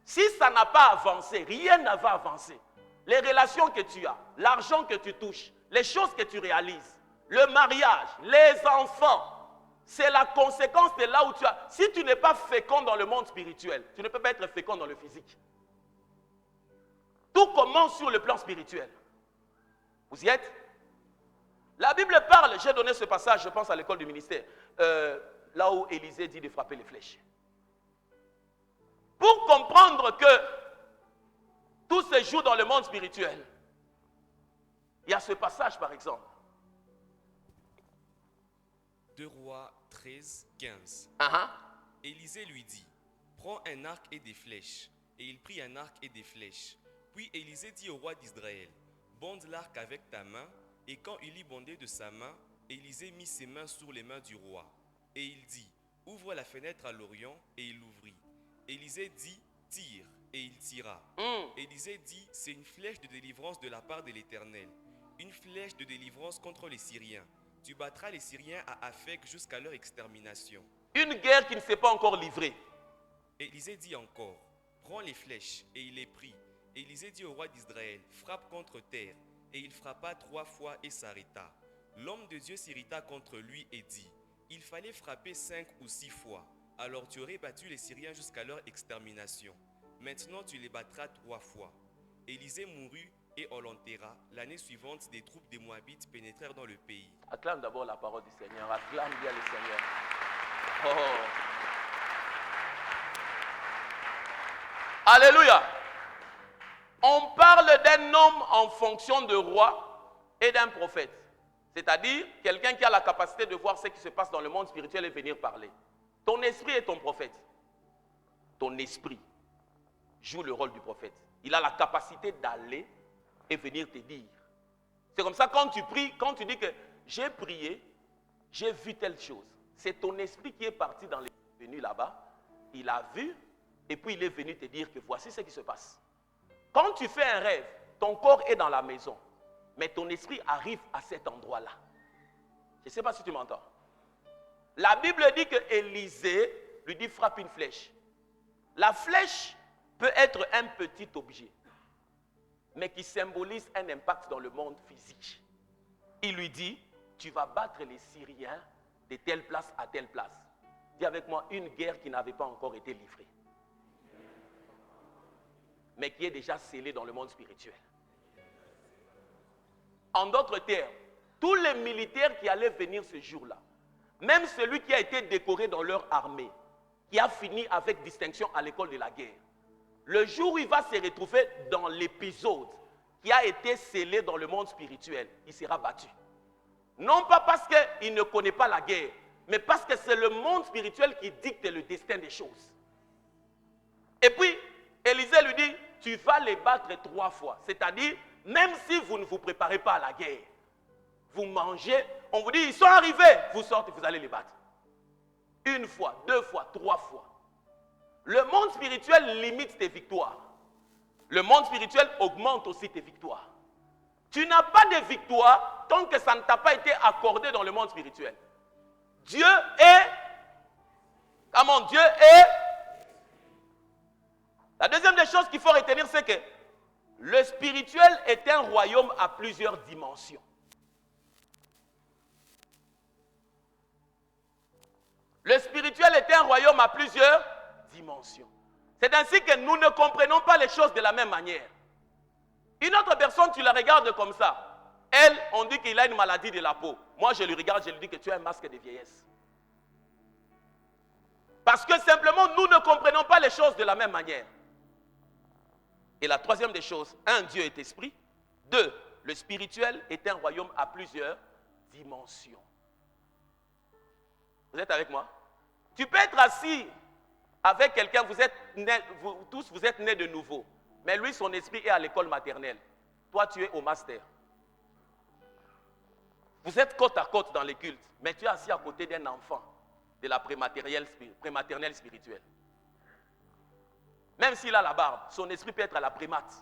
Si ça n'a pas avancé, rien ne va avancer. Les relations que tu as, l'argent que tu touches, les choses que tu réalises, le mariage, les enfants, c'est la conséquence de là où tu as. Si tu n'es pas fécond dans le monde spirituel, tu ne peux pas être fécond dans le physique. Tout commence sur le plan spirituel. Vous y êtes? La Bible parle, j'ai donné ce passage, je pense à l'école du ministère, là où Élisée dit de frapper les flèches. Pour comprendre que tout se joue dans le monde spirituel, il y a ce passage par exemple. 2 Rois 13, 15. Élisée lui dit, prends un arc et des flèches. Et il prit un arc et des flèches. Puis Élisée dit au roi d'Israël, bonde l'arc avec ta main. Et quand il y bondait de sa main, Élisée mit ses mains sur les mains du roi. Et il dit, ouvre la fenêtre à l'Orient, et il l'ouvrit. Élisée dit, tire, et il tira. Élisée dit, c'est une flèche de délivrance de la part de l'Éternel, une flèche de délivrance contre les Syriens. Tu battras les Syriens à Aphek jusqu'à leur extermination. Une guerre qui ne s'est pas encore livrée. Élisée dit encore, prends les flèches, et il les prit. Élisée dit au roi d'Israël, frappe contre terre. Et il frappa 3 fois et s'arrêta. L'homme de Dieu s'irrita contre lui et dit, il fallait frapper 5 ou 6 fois. Alors tu aurais battu les Syriens jusqu'à leur extermination. Maintenant tu les battras 3 fois. Élisée mourut et on l'enterra. L'année suivante, des troupes des Moabites pénétrèrent dans le pays. Acclame d'abord la parole du Seigneur. Acclame bien le Seigneur. Oh. Alléluia. On parle d'un homme en fonction de roi et d'un prophète. C'est-à-dire quelqu'un qui a la capacité de voir ce qui se passe dans le monde spirituel et venir parler. Ton esprit est ton prophète. Ton esprit joue le rôle du prophète. Il a la capacité d'aller et venir te dire. C'est comme ça quand tu pries, quand tu dis que j'ai prié, j'ai vu telle chose. C'est ton esprit qui est parti dans les venu là-bas, il a vu et puis il est venu te dire que voici ce qui se passe. Quand tu fais un rêve, ton corps est dans la maison, mais ton esprit arrive à cet endroit-là. Je ne sais pas si tu m'entends. La Bible dit que Élisée lui dit frappe une flèche. La flèche peut être un petit objet, mais qui symbolise un impact dans le monde physique. Il lui dit, tu vas battre les Syriens de telle place à telle place. Dis avec moi, une guerre qui n'avait pas encore été livrée, mais qui est déjà scellée dans le monde spirituel. En d'autres termes, tous les militaires qui allaient venir ce jour-là, même celui qui a été décoré dans leur armée, qui a fini avec distinction à l'école de la guerre, le jour où il va se retrouver dans l'épisode qui a été scellé dans le monde spirituel, il sera battu. Non pas parce qu'il ne connaît pas la guerre, mais parce que c'est le monde spirituel qui dicte le destin des choses. Et puis, Élisée lui dit, tu vas les battre 3 fois. C'est-à-dire, même si vous ne vous préparez pas à la guerre, vous mangez, on vous dit, ils sont arrivés, vous sortez, vous allez les battre. 1 fois, 2 fois, 3 fois. Le monde spirituel limite tes victoires. Le monde spirituel augmente aussi tes victoires. Tu n'as pas de victoire tant que ça ne t'a pas été accordé dans le monde spirituel. Dieu est... Comment Dieu est... La deuxième des choses qu'il faut retenir, c'est que le spirituel est un royaume à plusieurs dimensions. Le spirituel est un royaume à plusieurs dimensions. C'est ainsi que nous ne comprenons pas les choses de la même manière. Une autre personne, tu la regardes comme ça. Elle, on dit qu'il a une maladie de la peau. Moi, je lui regarde, je lui dis que tu as un masque de vieillesse. Parce que simplement, nous ne comprenons pas les choses de la même manière. Et la troisième des choses, 1, Dieu est esprit. 2, le spirituel est un royaume à plusieurs dimensions. Vous êtes avec moi? Tu peux être assis avec quelqu'un, vous êtes nés de nouveau. Mais lui, son esprit est à l'école maternelle. Toi, tu es au master. Vous êtes côte à côte dans les cultes, mais tu es assis à côté d'un enfant de la prématernelle spirituelle. Même s'il a la barbe, son esprit peut être à la primate.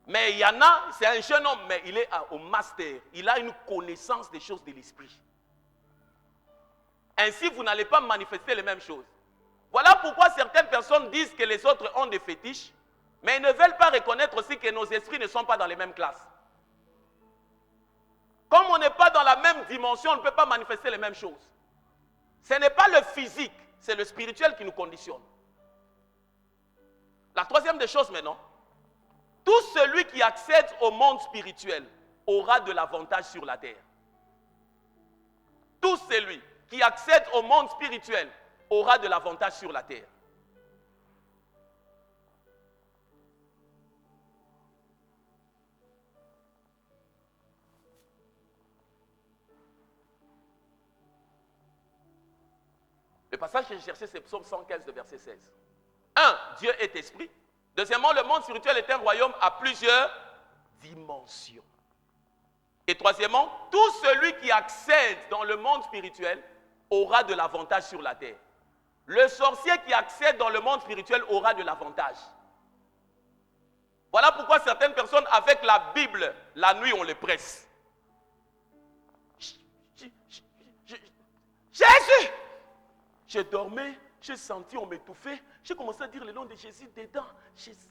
Mais il y en a, c'est un jeune homme, mais il est au master. Il a une connaissance des choses de l'esprit. Ainsi, vous n'allez pas manifester les mêmes choses. Voilà pourquoi certaines personnes disent que les autres ont des fétiches, mais ils ne veulent pas reconnaître aussi que nos esprits ne sont pas dans les mêmes classes. Comme on n'est pas dans la même dimension, on ne peut pas manifester les mêmes choses. Ce n'est pas le physique, c'est le spirituel qui nous conditionne. La troisième des choses maintenant, tout celui qui accède au monde spirituel aura de l'avantage sur la terre. Tout celui qui accède au monde spirituel aura de l'avantage sur la terre. Le passage que j'ai cherché, c'est Psaume 115, de verset 16. 1, Dieu est esprit. Deuxièmement, le monde spirituel est un royaume à plusieurs dimensions. Et troisièmement, tout celui qui accède dans le monde spirituel aura de l'avantage sur la terre. Le sorcier qui accède dans le monde spirituel aura de l'avantage. Voilà pourquoi certaines personnes, avec la Bible, la nuit, on les presse. Jésus! Je dormais, j'ai senti, on m'étouffait. J'ai commencé à dire le nom de Jésus dedans. Jésus.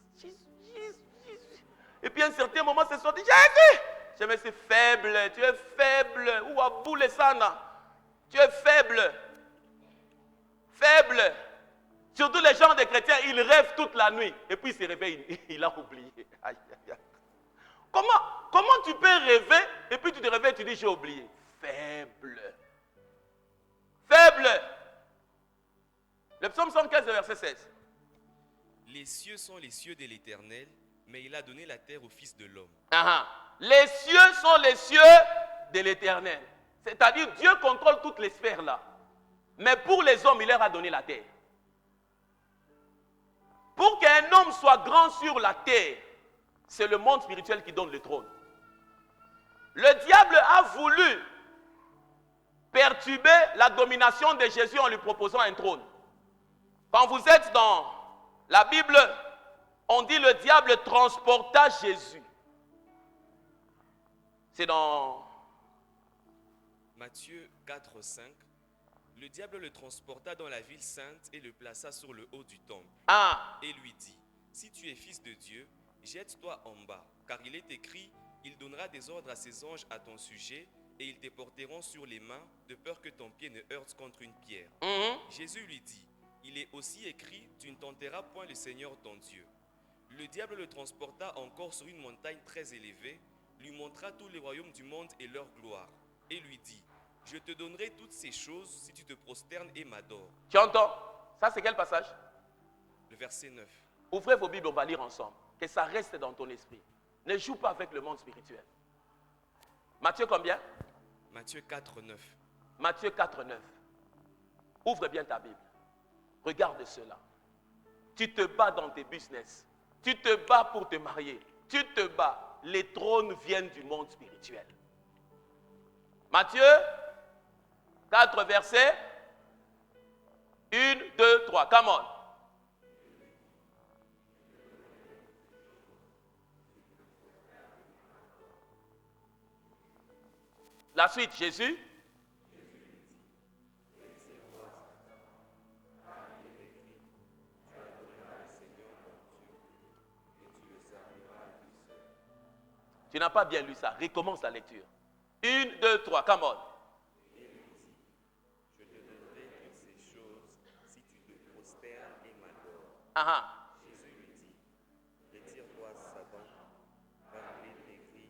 Et puis à un certain moment, c'est sorti. Jésus! Je me suis faible, tu es faible. Ou à boule sana. Tu es faible. Faible. Surtout les gens des chrétiens, ils rêvent toute la nuit. Et puis il se réveille, il a oublié. Aïe, aïe, aïe. Comment tu peux rêver et puis tu te réveilles et tu dis j'ai oublié? Faible. Faible. Le psaume 115, verset 16. Les cieux sont les cieux de l'Éternel, mais il a donné la terre au Fils de l'homme. Les cieux sont les cieux de l'Éternel. C'est-à-dire Dieu contrôle toutes les sphères là. Mais pour les hommes, il leur a donné la terre. Pour qu'un homme soit grand sur la terre, c'est le monde spirituel qui donne le trône. Le diable a voulu perturber la domination de Jésus en lui proposant un trône. Quand vous êtes dans la Bible, on dit le diable transporta Jésus. C'est dans Matthieu 4, 5. Le diable le transporta dans la ville sainte et le plaça sur le haut du temple. Et lui dit, si tu es fils de Dieu, jette-toi en bas, car il est écrit, il donnera des ordres à ses anges à ton sujet, et ils te porteront sur les mains, de peur que ton pied ne heurte contre une pierre. Jésus lui dit, il est aussi écrit, tu ne tenteras point le Seigneur ton Dieu. Le diable le transporta encore sur une montagne très élevée, lui montra tous les royaumes du monde et leur gloire, et lui dit, je te donnerai toutes ces choses si tu te prosternes et m'adores. Tu entends? Ça c'est quel passage? Le verset 9. Ouvrez vos Bibles, on va lire ensemble. Que ça reste dans ton esprit. Ne joue pas avec le monde spirituel. Matthieu combien? Matthieu 4, 9. Matthieu 4, 9. Ouvre bien ta Bible. Regarde cela. Tu te bats dans tes business. Tu te bats pour te marier. Tu te bats. Les trônes viennent du monde spirituel. Matthieu 4 versets 1, 2, 3. Come on. La suite, Jésus. Tu n'as pas bien lu ça. Recommence la lecture. 1, 2, 3. Come on. Je te donnerai toutes ces choses si tu te prosternes et m'adores. Jésus lui dit, retire-toi, Satan, car il est écrit,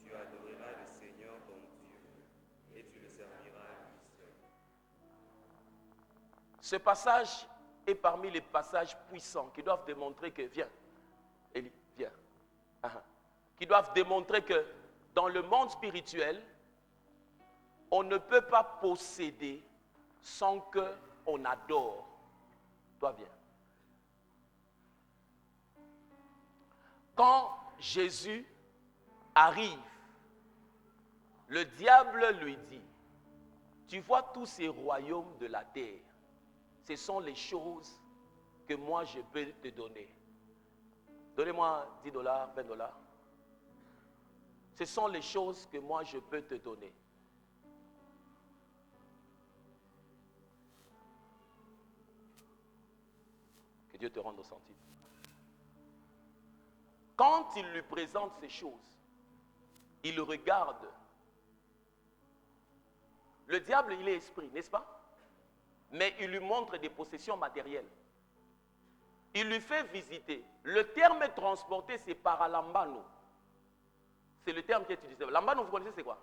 tu adoreras le Seigneur ton Dieu et tu le serviras à lui seul. Ce passage est parmi les passages puissants qui doivent démontrer que, viens, Élie, viens, qui doivent démontrer que dans le monde spirituel, on ne peut pas posséder sans qu'on adore. Toi, viens. Quand Jésus arrive, le diable lui dit, tu vois tous ces royaumes de la terre, ce sont les choses que moi je peux te donner. Donnez-moi $10, $20. Ce sont les choses que moi je peux te donner. Que Dieu te rende au centime. Quand il lui présente ces choses, il regarde. Le diable, il est esprit, n'est-ce pas? Mais il lui montre des possessions matérielles. Il lui fait visiter. Le terme transporté, c'est paralambano. C'est le terme qui est utilisé. Lambano, vous connaissez c'est quoi?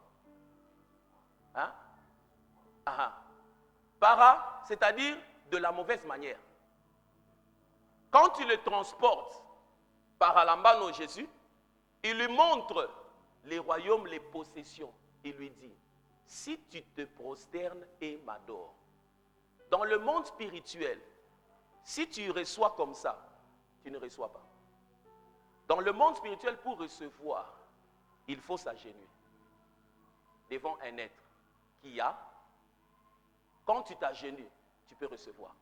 Para, c'est-à-dire de la mauvaise manière. Quand tu le transportes par Alambano Jésus, il lui montre les royaumes, les possessions. Il lui dit, si tu te prosternes et m'adores, dans le monde spirituel, si tu reçois comme ça, tu ne reçois pas. Dans le monde spirituel, pour recevoir, il faut s'agenouiller devant un être qui a. Quand tu t'agenouilles, tu peux recevoir.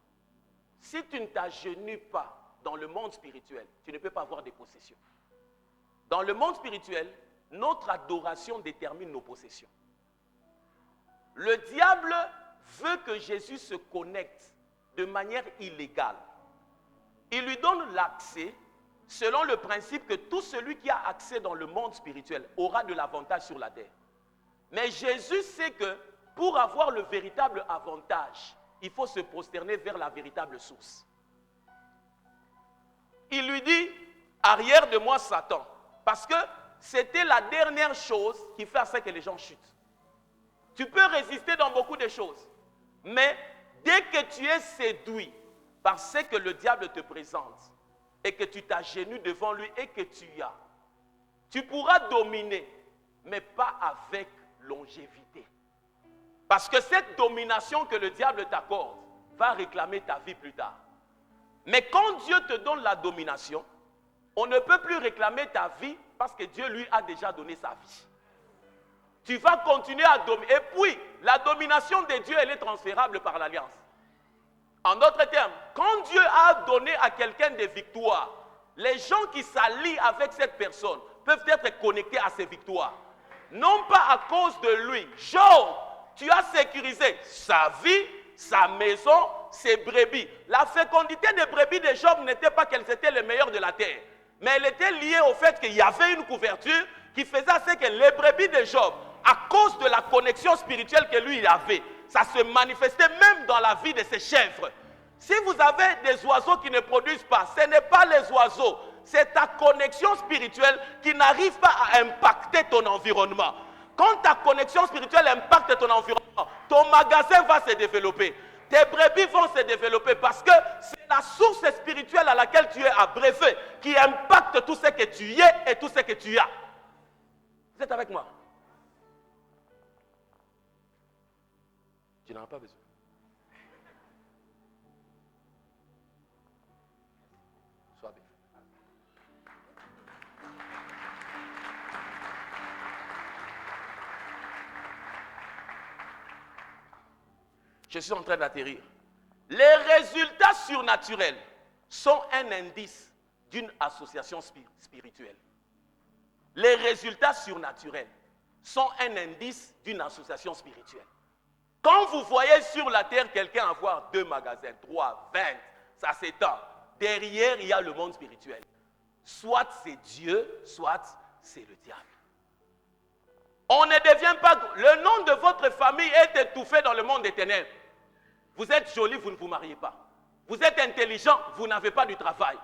Si tu ne t'agenouilles pas dans le monde spirituel, tu ne peux pas avoir des possessions. Dans le monde spirituel, notre adoration détermine nos possessions. Le diable veut que Jésus se connecte de manière illégale. Il lui donne l'accès selon le principe que tout celui qui a accès dans le monde spirituel aura de l'avantage sur la terre. Mais Jésus sait que pour avoir le véritable avantage, il faut se prosterner vers la véritable source. il lui dit, arrière de moi Satan. Parce que c'était la dernière chose qui fait à ce que les gens chutent. Tu peux résister dans beaucoup de choses. Mais dès que tu es séduit par ce que le diable te présente et que tu t'agenouilles devant lui et que tu y as, tu pourras dominer, mais pas avec longévité. Parce que cette domination que le diable t'accorde va réclamer ta vie plus tard. Mais quand Dieu te donne la domination, on ne peut plus réclamer ta vie parce que Dieu lui a déjà donné sa vie. Tu vas continuer à dominer. Et puis, la domination de Dieu, elle est transférable par l'alliance. En d'autres termes, quand Dieu a donné à quelqu'un des victoires, les gens qui s'allient avec cette personne peuvent être connectés à ces victoires. Non pas à cause de lui. Job, tu as sécurisé sa vie, sa maison, ses brebis. La fécondité des brebis de Job n'était pas qu'elles étaient les meilleures de la terre, mais elle était liée au fait qu'il y avait une couverture qui faisait à ce que les brebis de Job, à cause de la connexion spirituelle que lui avait, ça se manifestait même dans la vie de ses chèvres. Si vous avez des oiseaux qui ne produisent pas, ce n'est pas les oiseaux, c'est ta connexion spirituelle qui n'arrive pas à impacter ton environnement. Quand ta connexion spirituelle impacte ton environnement, ton magasin va se développer. Tes brebis vont se développer parce que c'est la source spirituelle à laquelle tu es abreuvé qui impacte tout ce que tu es et tout ce que tu as. Vous êtes avec moi? Tu n'en as pas besoin. Sois bien. Je suis en train d'atterrir. Les résultats surnaturels sont un indice d'une association spirituelle. Les résultats surnaturels sont un indice d'une association spirituelle. Quand vous voyez sur la terre quelqu'un avoir 2 magasins, 3, 20, ça s'étend. Derrière, il y a le monde spirituel. Soit c'est Dieu, soit c'est le diable. On ne devient pas... Le nom de votre famille est étouffé dans le monde des ténèbres. Vous êtes joli, vous ne vous mariez pas. Vous êtes intelligent, vous n'avez pas du travail.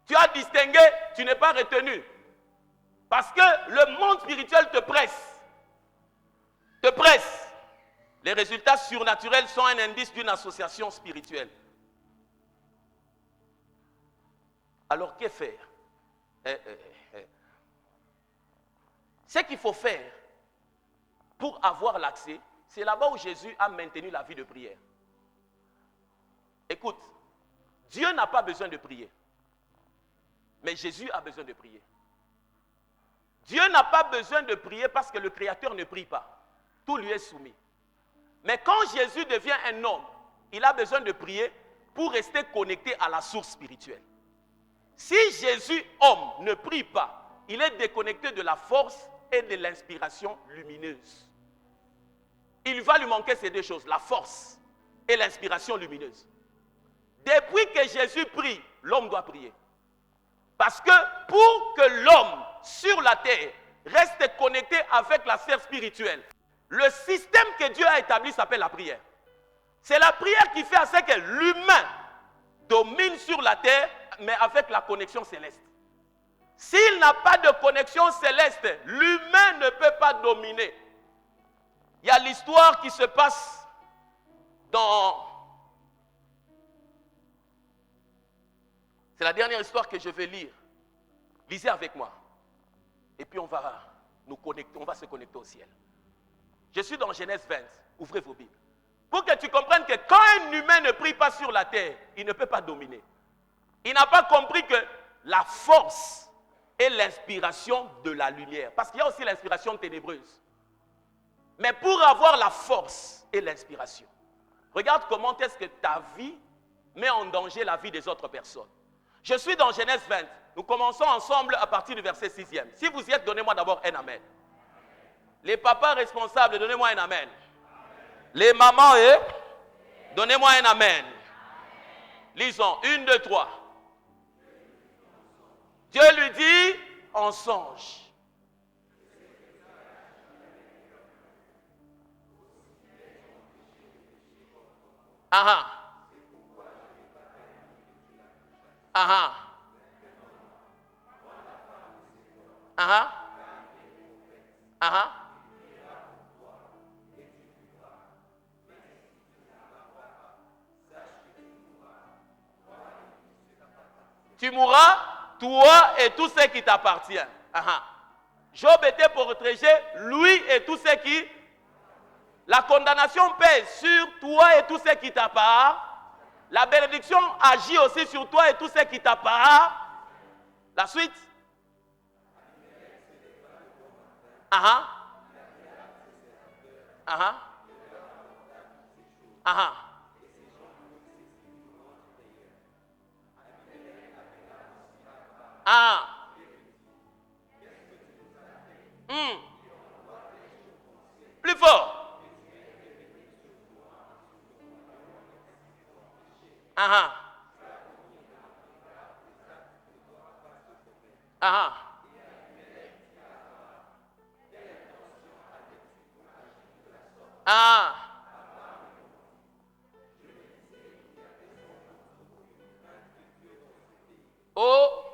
Tu as distingué, tu n'es pas retenu. Parce que le monde spirituel te presse. Te presse. Les résultats surnaturels sont un indice d'une association spirituelle. Alors, que faire? Ce qu'il faut faire pour avoir l'accès, c'est là-bas où Jésus a maintenu la vie de prière. Écoute, Dieu n'a pas besoin de prier, mais Jésus a besoin de prier. Dieu n'a pas besoin de prier parce que le Créateur ne prie pas. Tout lui est soumis. Mais quand Jésus devient un homme, il a besoin de prier pour rester connecté à la source spirituelle. Si Jésus, homme, ne prie pas, il est déconnecté de la force et de l'inspiration lumineuse. Il va lui manquer ces 2 choses, la force et l'inspiration lumineuse. Depuis que Jésus prie, l'homme doit prier. Parce que pour que l'homme sur la terre reste connecté avec la sphère spirituelle, le système que Dieu a établi s'appelle la prière. C'est la prière qui fait à ce que l'humain domine sur la terre, mais avec la connexion céleste. S'il n'a pas de connexion céleste, l'humain ne peut pas dominer. Il y a l'histoire qui se passe dans... C'est la dernière histoire que je vais lire. Lisez avec moi. Et puis on va nous connecter, on va se connecter au ciel. Je suis dans Genèse 20. Ouvrez vos Bibles. Pour que tu comprennes que quand un humain ne prie pas sur la terre, il ne peut pas dominer. Il n'a pas compris que la force est l'inspiration de la lumière. Parce qu'il y a aussi l'inspiration ténébreuse. Mais pour avoir la force et l'inspiration, regarde comment est-ce que ta vie met en danger la vie des autres personnes. Je suis dans Genèse 20. Nous commençons ensemble à partir du verset 6e. Si vous y êtes, donnez-moi d'abord un amen. Les papas responsables, donnez-moi un amen. Les mamans, donnez-moi un amen. Lisons, 1, 2, 3. Dieu lui dit en songe. Ah ah. Ah ah. Ah ah. Tu mourras, toi et tout ce qui t'appartient. Job était protégé, lui et tout ce qui... La condamnation pèse sur toi et tout ce qui t'appartient. La bénédiction agit aussi sur toi et tout ce qui t'appartient. La suite. Plus fort. Oh.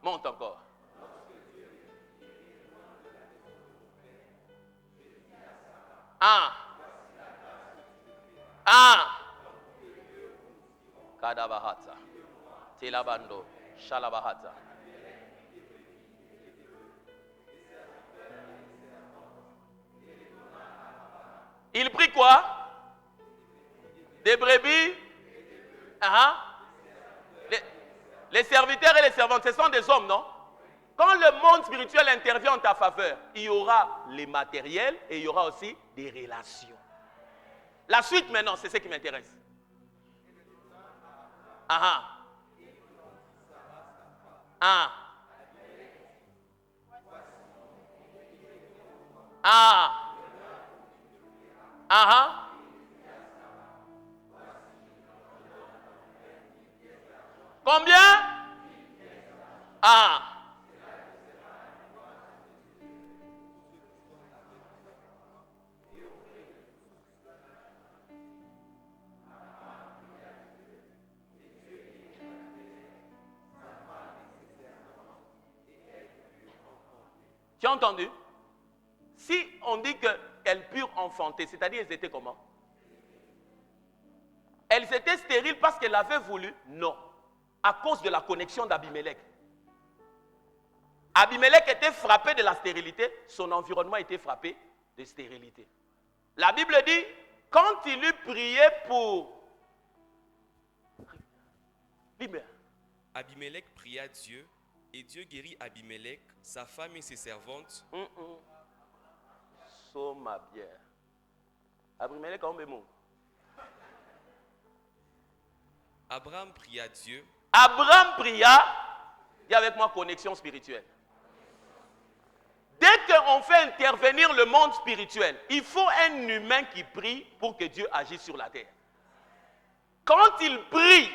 Monte encore. Kadabahata. Tilabando. Shalabahata. Il prit quoi? Des brebis. Les serviteurs et les servantes, ce sont des hommes, non? Quand le monde spirituel intervient en ta faveur, il y aura les matériels et il y aura aussi des relations. La suite maintenant, c'est ce qui m'intéresse. Combien? Tu as entendu? Si on dit qu'elles purent enfanter, c'est-à-dire elles étaient comment? Elles étaient stériles parce qu'elles avaient voulu? Non. À cause de la connexion d'Abimelech. Abimelech était frappé de la stérilité, son environnement était frappé de stérilité. La Bible dit, quand il eut prié pour... Abimelech pria Dieu, et Dieu guérit Abimelech, sa femme et ses servantes. Soma bien. Abimelech a un mot. Abraham pria Dieu. Abraham pria, dis avec moi connexion spirituelle. Dès qu'on fait intervenir le monde spirituel, il faut un humain qui prie pour que Dieu agisse sur la terre. Quand il prie,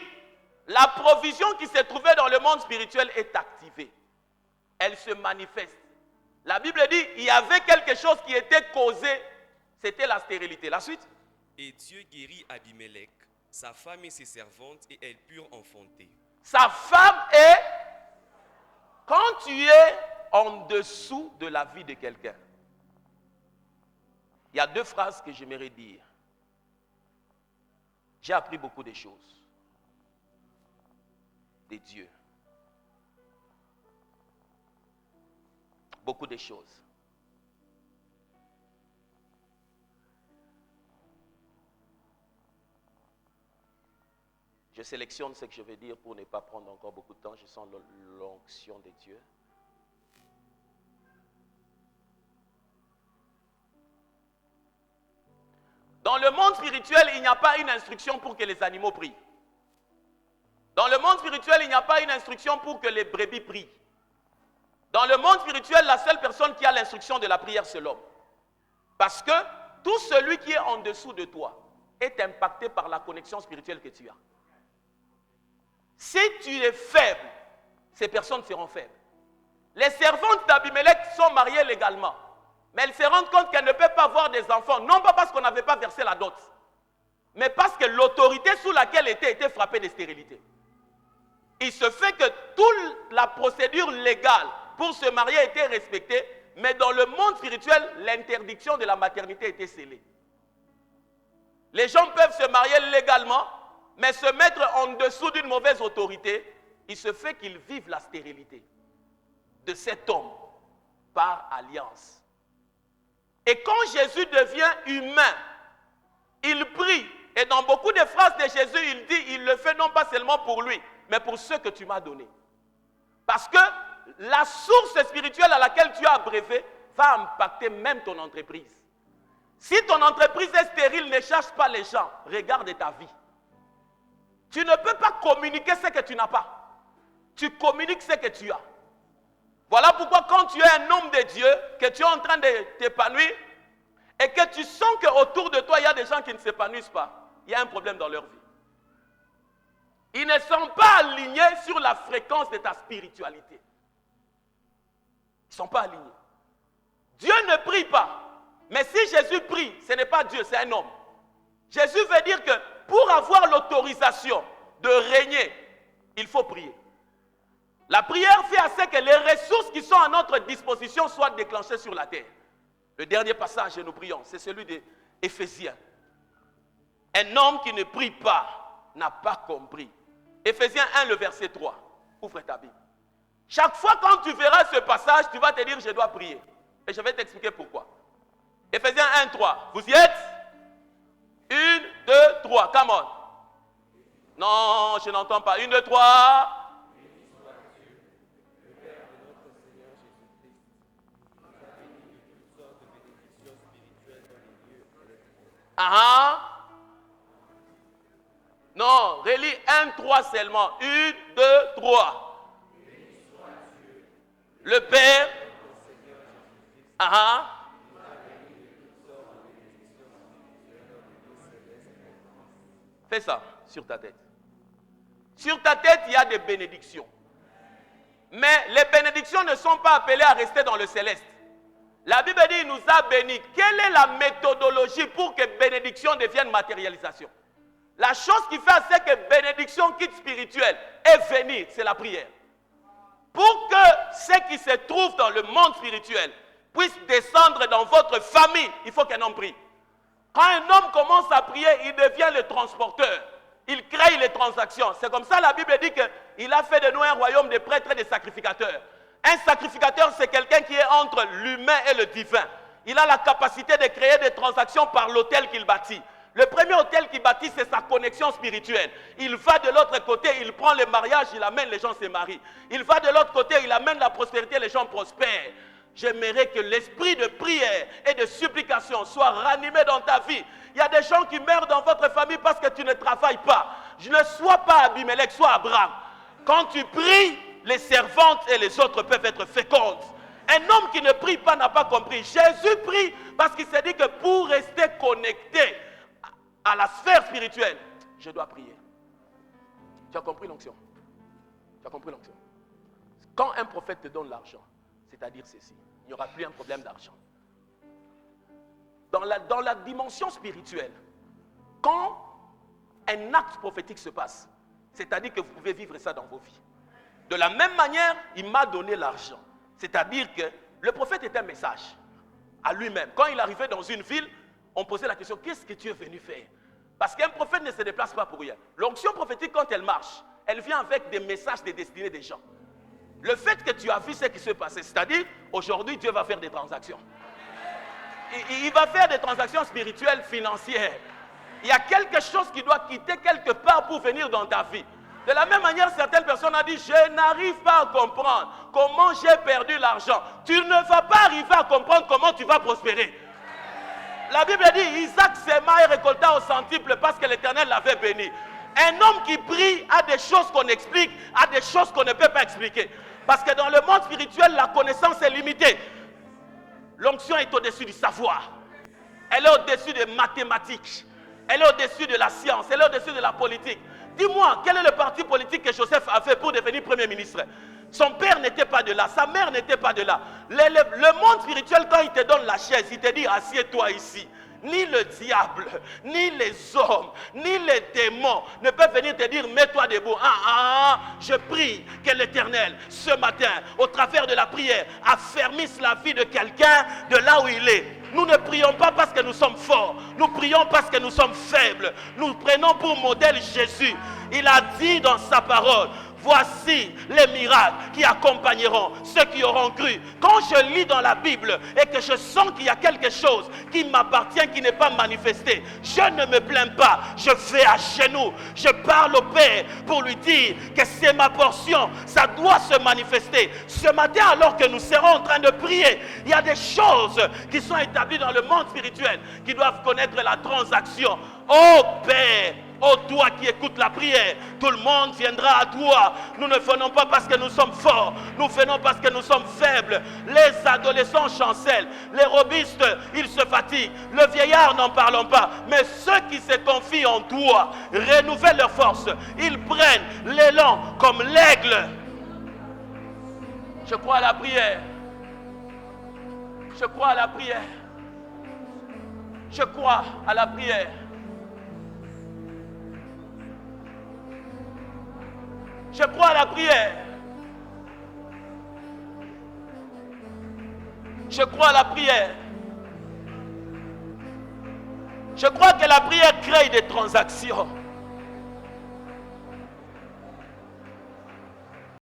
la provision qui se trouvait dans le monde spirituel est activée. Elle se manifeste. La Bible dit, il y avait quelque chose qui était causé, c'était la stérilité. La suite. Et Dieu guérit Abimelech, sa femme et ses servantes, et elles purent enfanter. Sa femme est, quand tu es en dessous de la vie de quelqu'un, il y a deux phrases que j'aimerais dire. J'ai appris beaucoup de choses de Dieu. Beaucoup de choses. Je sélectionne ce que je vais dire pour ne pas prendre encore beaucoup de temps. Je sens l'onction de Dieu. Dans le monde spirituel, il n'y a pas une instruction pour que les animaux prient. Dans le monde spirituel, il n'y a pas une instruction pour que les brebis prient. Dans le monde spirituel, la seule personne qui a l'instruction de la prière, c'est l'homme. Parce que tout celui qui est en dessous de toi est impacté par la connexion spirituelle que tu as. Si tu es faible, ces personnes seront faibles. Les servantes d'Abimelech sont mariées légalement. Mais elle se rend compte qu'elle ne peut pas avoir des enfants, non pas parce qu'on n'avait pas versé la dot, mais parce que l'autorité sous laquelle elle était frappée de stérilité. Il se fait que toute la procédure légale pour se marier était respectée, mais dans le monde spirituel, l'interdiction de la maternité était scellée. Les gens peuvent se marier légalement, mais se mettre en dessous d'une mauvaise autorité, il se fait qu'ils vivent la stérilité de cet homme par alliance. Et quand Jésus devient humain, il prie. Et dans beaucoup de phrases de Jésus, il dit, il le fait non pas seulement pour lui, mais pour ceux que tu m'as donnés. Parce que la source spirituelle à laquelle tu as abrévé va impacter même ton entreprise. Si ton entreprise est stérile, ne cherche pas les gens, regarde ta vie. Tu ne peux pas communiquer ce que tu n'as pas. Tu communiques ce que tu as. Voilà pourquoi quand tu es un homme de Dieu, que tu es en train de t'épanouir, et que tu sens qu'autour de toi, il y a des gens qui ne s'épanouissent pas, il y a un problème dans leur vie. Ils ne sont pas alignés sur la fréquence de ta spiritualité. Ils ne sont pas alignés. Dieu ne prie pas. Mais si Jésus prie, ce n'est pas Dieu, c'est un homme. Jésus veut dire que pour avoir l'autorisation de régner, il faut prier. La prière fait à ce que les ressources qui sont à notre disposition soient déclenchées sur la terre. Le dernier passage que nous prions, c'est celui d'Éphésiens. Un homme qui ne prie pas n'a pas compris. Éphésiens 1, le verset 3. Ouvre ta Bible. Chaque fois quand tu verras ce passage, tu vas te dire, je dois prier. Et je vais t'expliquer pourquoi. Éphésiens 1, 3. Vous y êtes? 1, 2, 3. Come on. Non, je n'entends pas. 1, 2, 3. Non, relis 1, 3 seulement. 1, 2, 3. Le Père. Fais ça sur ta tête. Sur ta tête, il y a des bénédictions. Mais les bénédictions ne sont pas appelées à rester dans le céleste. La Bible dit qu'il nous a bénis. Quelle est la méthodologie pour que bénédiction devienne matérialisation? La chose qui fait c'est que bénédiction quitte spirituelle et venir, c'est la prière. Pour que ce qui se trouve dans le monde spirituel puisse descendre dans votre famille, il faut qu'un homme prie. Quand un homme commence à prier, il devient le transporteur. Il crée les transactions. C'est comme ça la Bible dit qu'il a fait de nous un royaume de prêtres et de sacrificateurs. Un sacrificateur, c'est quelqu'un qui est entre l'humain et le divin. Il a la capacité de créer des transactions par l'autel qu'il bâtit. Le premier autel qu'il bâtit, c'est sa connexion spirituelle. Il va de l'autre côté, il prend le mariage, il amène les gens se marient. Il va de l'autre côté, il amène la prospérité, les gens prospèrent. J'aimerais que l'esprit de prière et de supplication soit ranimé dans ta vie. Il y a des gens qui meurent dans votre famille parce que tu ne travailles pas. Je ne sois pas Abimelech, sois Abraham. Quand tu pries, les servantes et les autres peuvent être fécondes. Un homme qui ne prie pas n'a pas compris. Jésus prie parce qu'il s'est dit que pour rester connecté à la sphère spirituelle, je dois prier. Tu as compris l'onction? Tu as compris l'onction? Quand un prophète te donne l'argent, c'est-à-dire ceci, il n'y aura plus un problème d'argent. Dans la dimension spirituelle, quand un acte prophétique se passe, c'est-à-dire que vous pouvez vivre ça dans vos vies. De la même manière, il m'a donné l'argent. C'est-à-dire que le prophète est un message à lui-même. Quand il arrivait dans une ville, on posait la question, qu'est-ce que tu es venu faire? Parce qu'un prophète ne se déplace pas pour rien. L'onction prophétique, quand elle marche, elle vient avec des messages de destinée des gens. Le fait que tu as vu ce qui se passait, c'est-à-dire, aujourd'hui, Dieu va faire des transactions. Il va faire des transactions spirituelles, financières. Il y a quelque chose qui doit quitter quelque part pour venir dans ta vie. De la même manière, certaines personnes ont dit, je n'arrive pas à comprendre comment j'ai perdu l'argent. Tu ne vas pas arriver à comprendre comment tu vas prospérer. La Bible dit, Isaac sema et récolta au centuple parce que l'Éternel l'avait béni. Un homme qui prie a des choses qu'on explique, a des choses qu'on ne peut pas expliquer. Parce que dans le monde spirituel, la connaissance est limitée. L'onction est au-dessus du savoir. Elle est au-dessus des mathématiques. Elle est au-dessus de la science. Elle est au-dessus de la politique. Dis-moi, quel est le parti politique que Joseph a fait pour devenir Premier ministre? Son père n'était pas de là, sa mère n'était pas de là. Le monde spirituel, quand il te donne la chaise, il te dit assieds-toi ici. Ni le diable, ni les hommes, ni les démons ne peuvent venir te dire mets-toi debout. Je prie que l'Éternel, ce matin, au travers de la prière, affermisse la vie de quelqu'un de là où il est. Nous ne prions pas parce que nous sommes forts, nous prions parce que nous sommes faibles. Nous prenons pour modèle Jésus. Il a dit dans sa parole, voici les miracles qui accompagneront ceux qui auront cru. Quand je lis dans la Bible et que je sens qu'il y a quelque chose qui m'appartient, qui n'est pas manifesté, je ne me plains pas, je vais à genoux, je parle au Père pour lui dire que c'est ma portion, ça doit se manifester. Ce matin, alors que nous serons en train de prier, il y a des choses qui sont établies dans le monde spirituel qui doivent connaître la transaction. Oh Père, oh toi qui écoutes la prière, tout le monde viendra à toi. Nous ne venons pas parce que nous sommes forts, nous venons parce que nous sommes faibles. Les adolescents chancellent, les robustes, ils se fatiguent. Le vieillard, n'en parlons pas. Mais ceux qui se confient en toi, renouvellent leur force. Ils prennent l'élan comme l'aigle. Je crois à la prière. Je crois à la prière. Je crois à la prière. Je crois à la prière. Je crois à la prière. Je crois que la prière crée des transactions.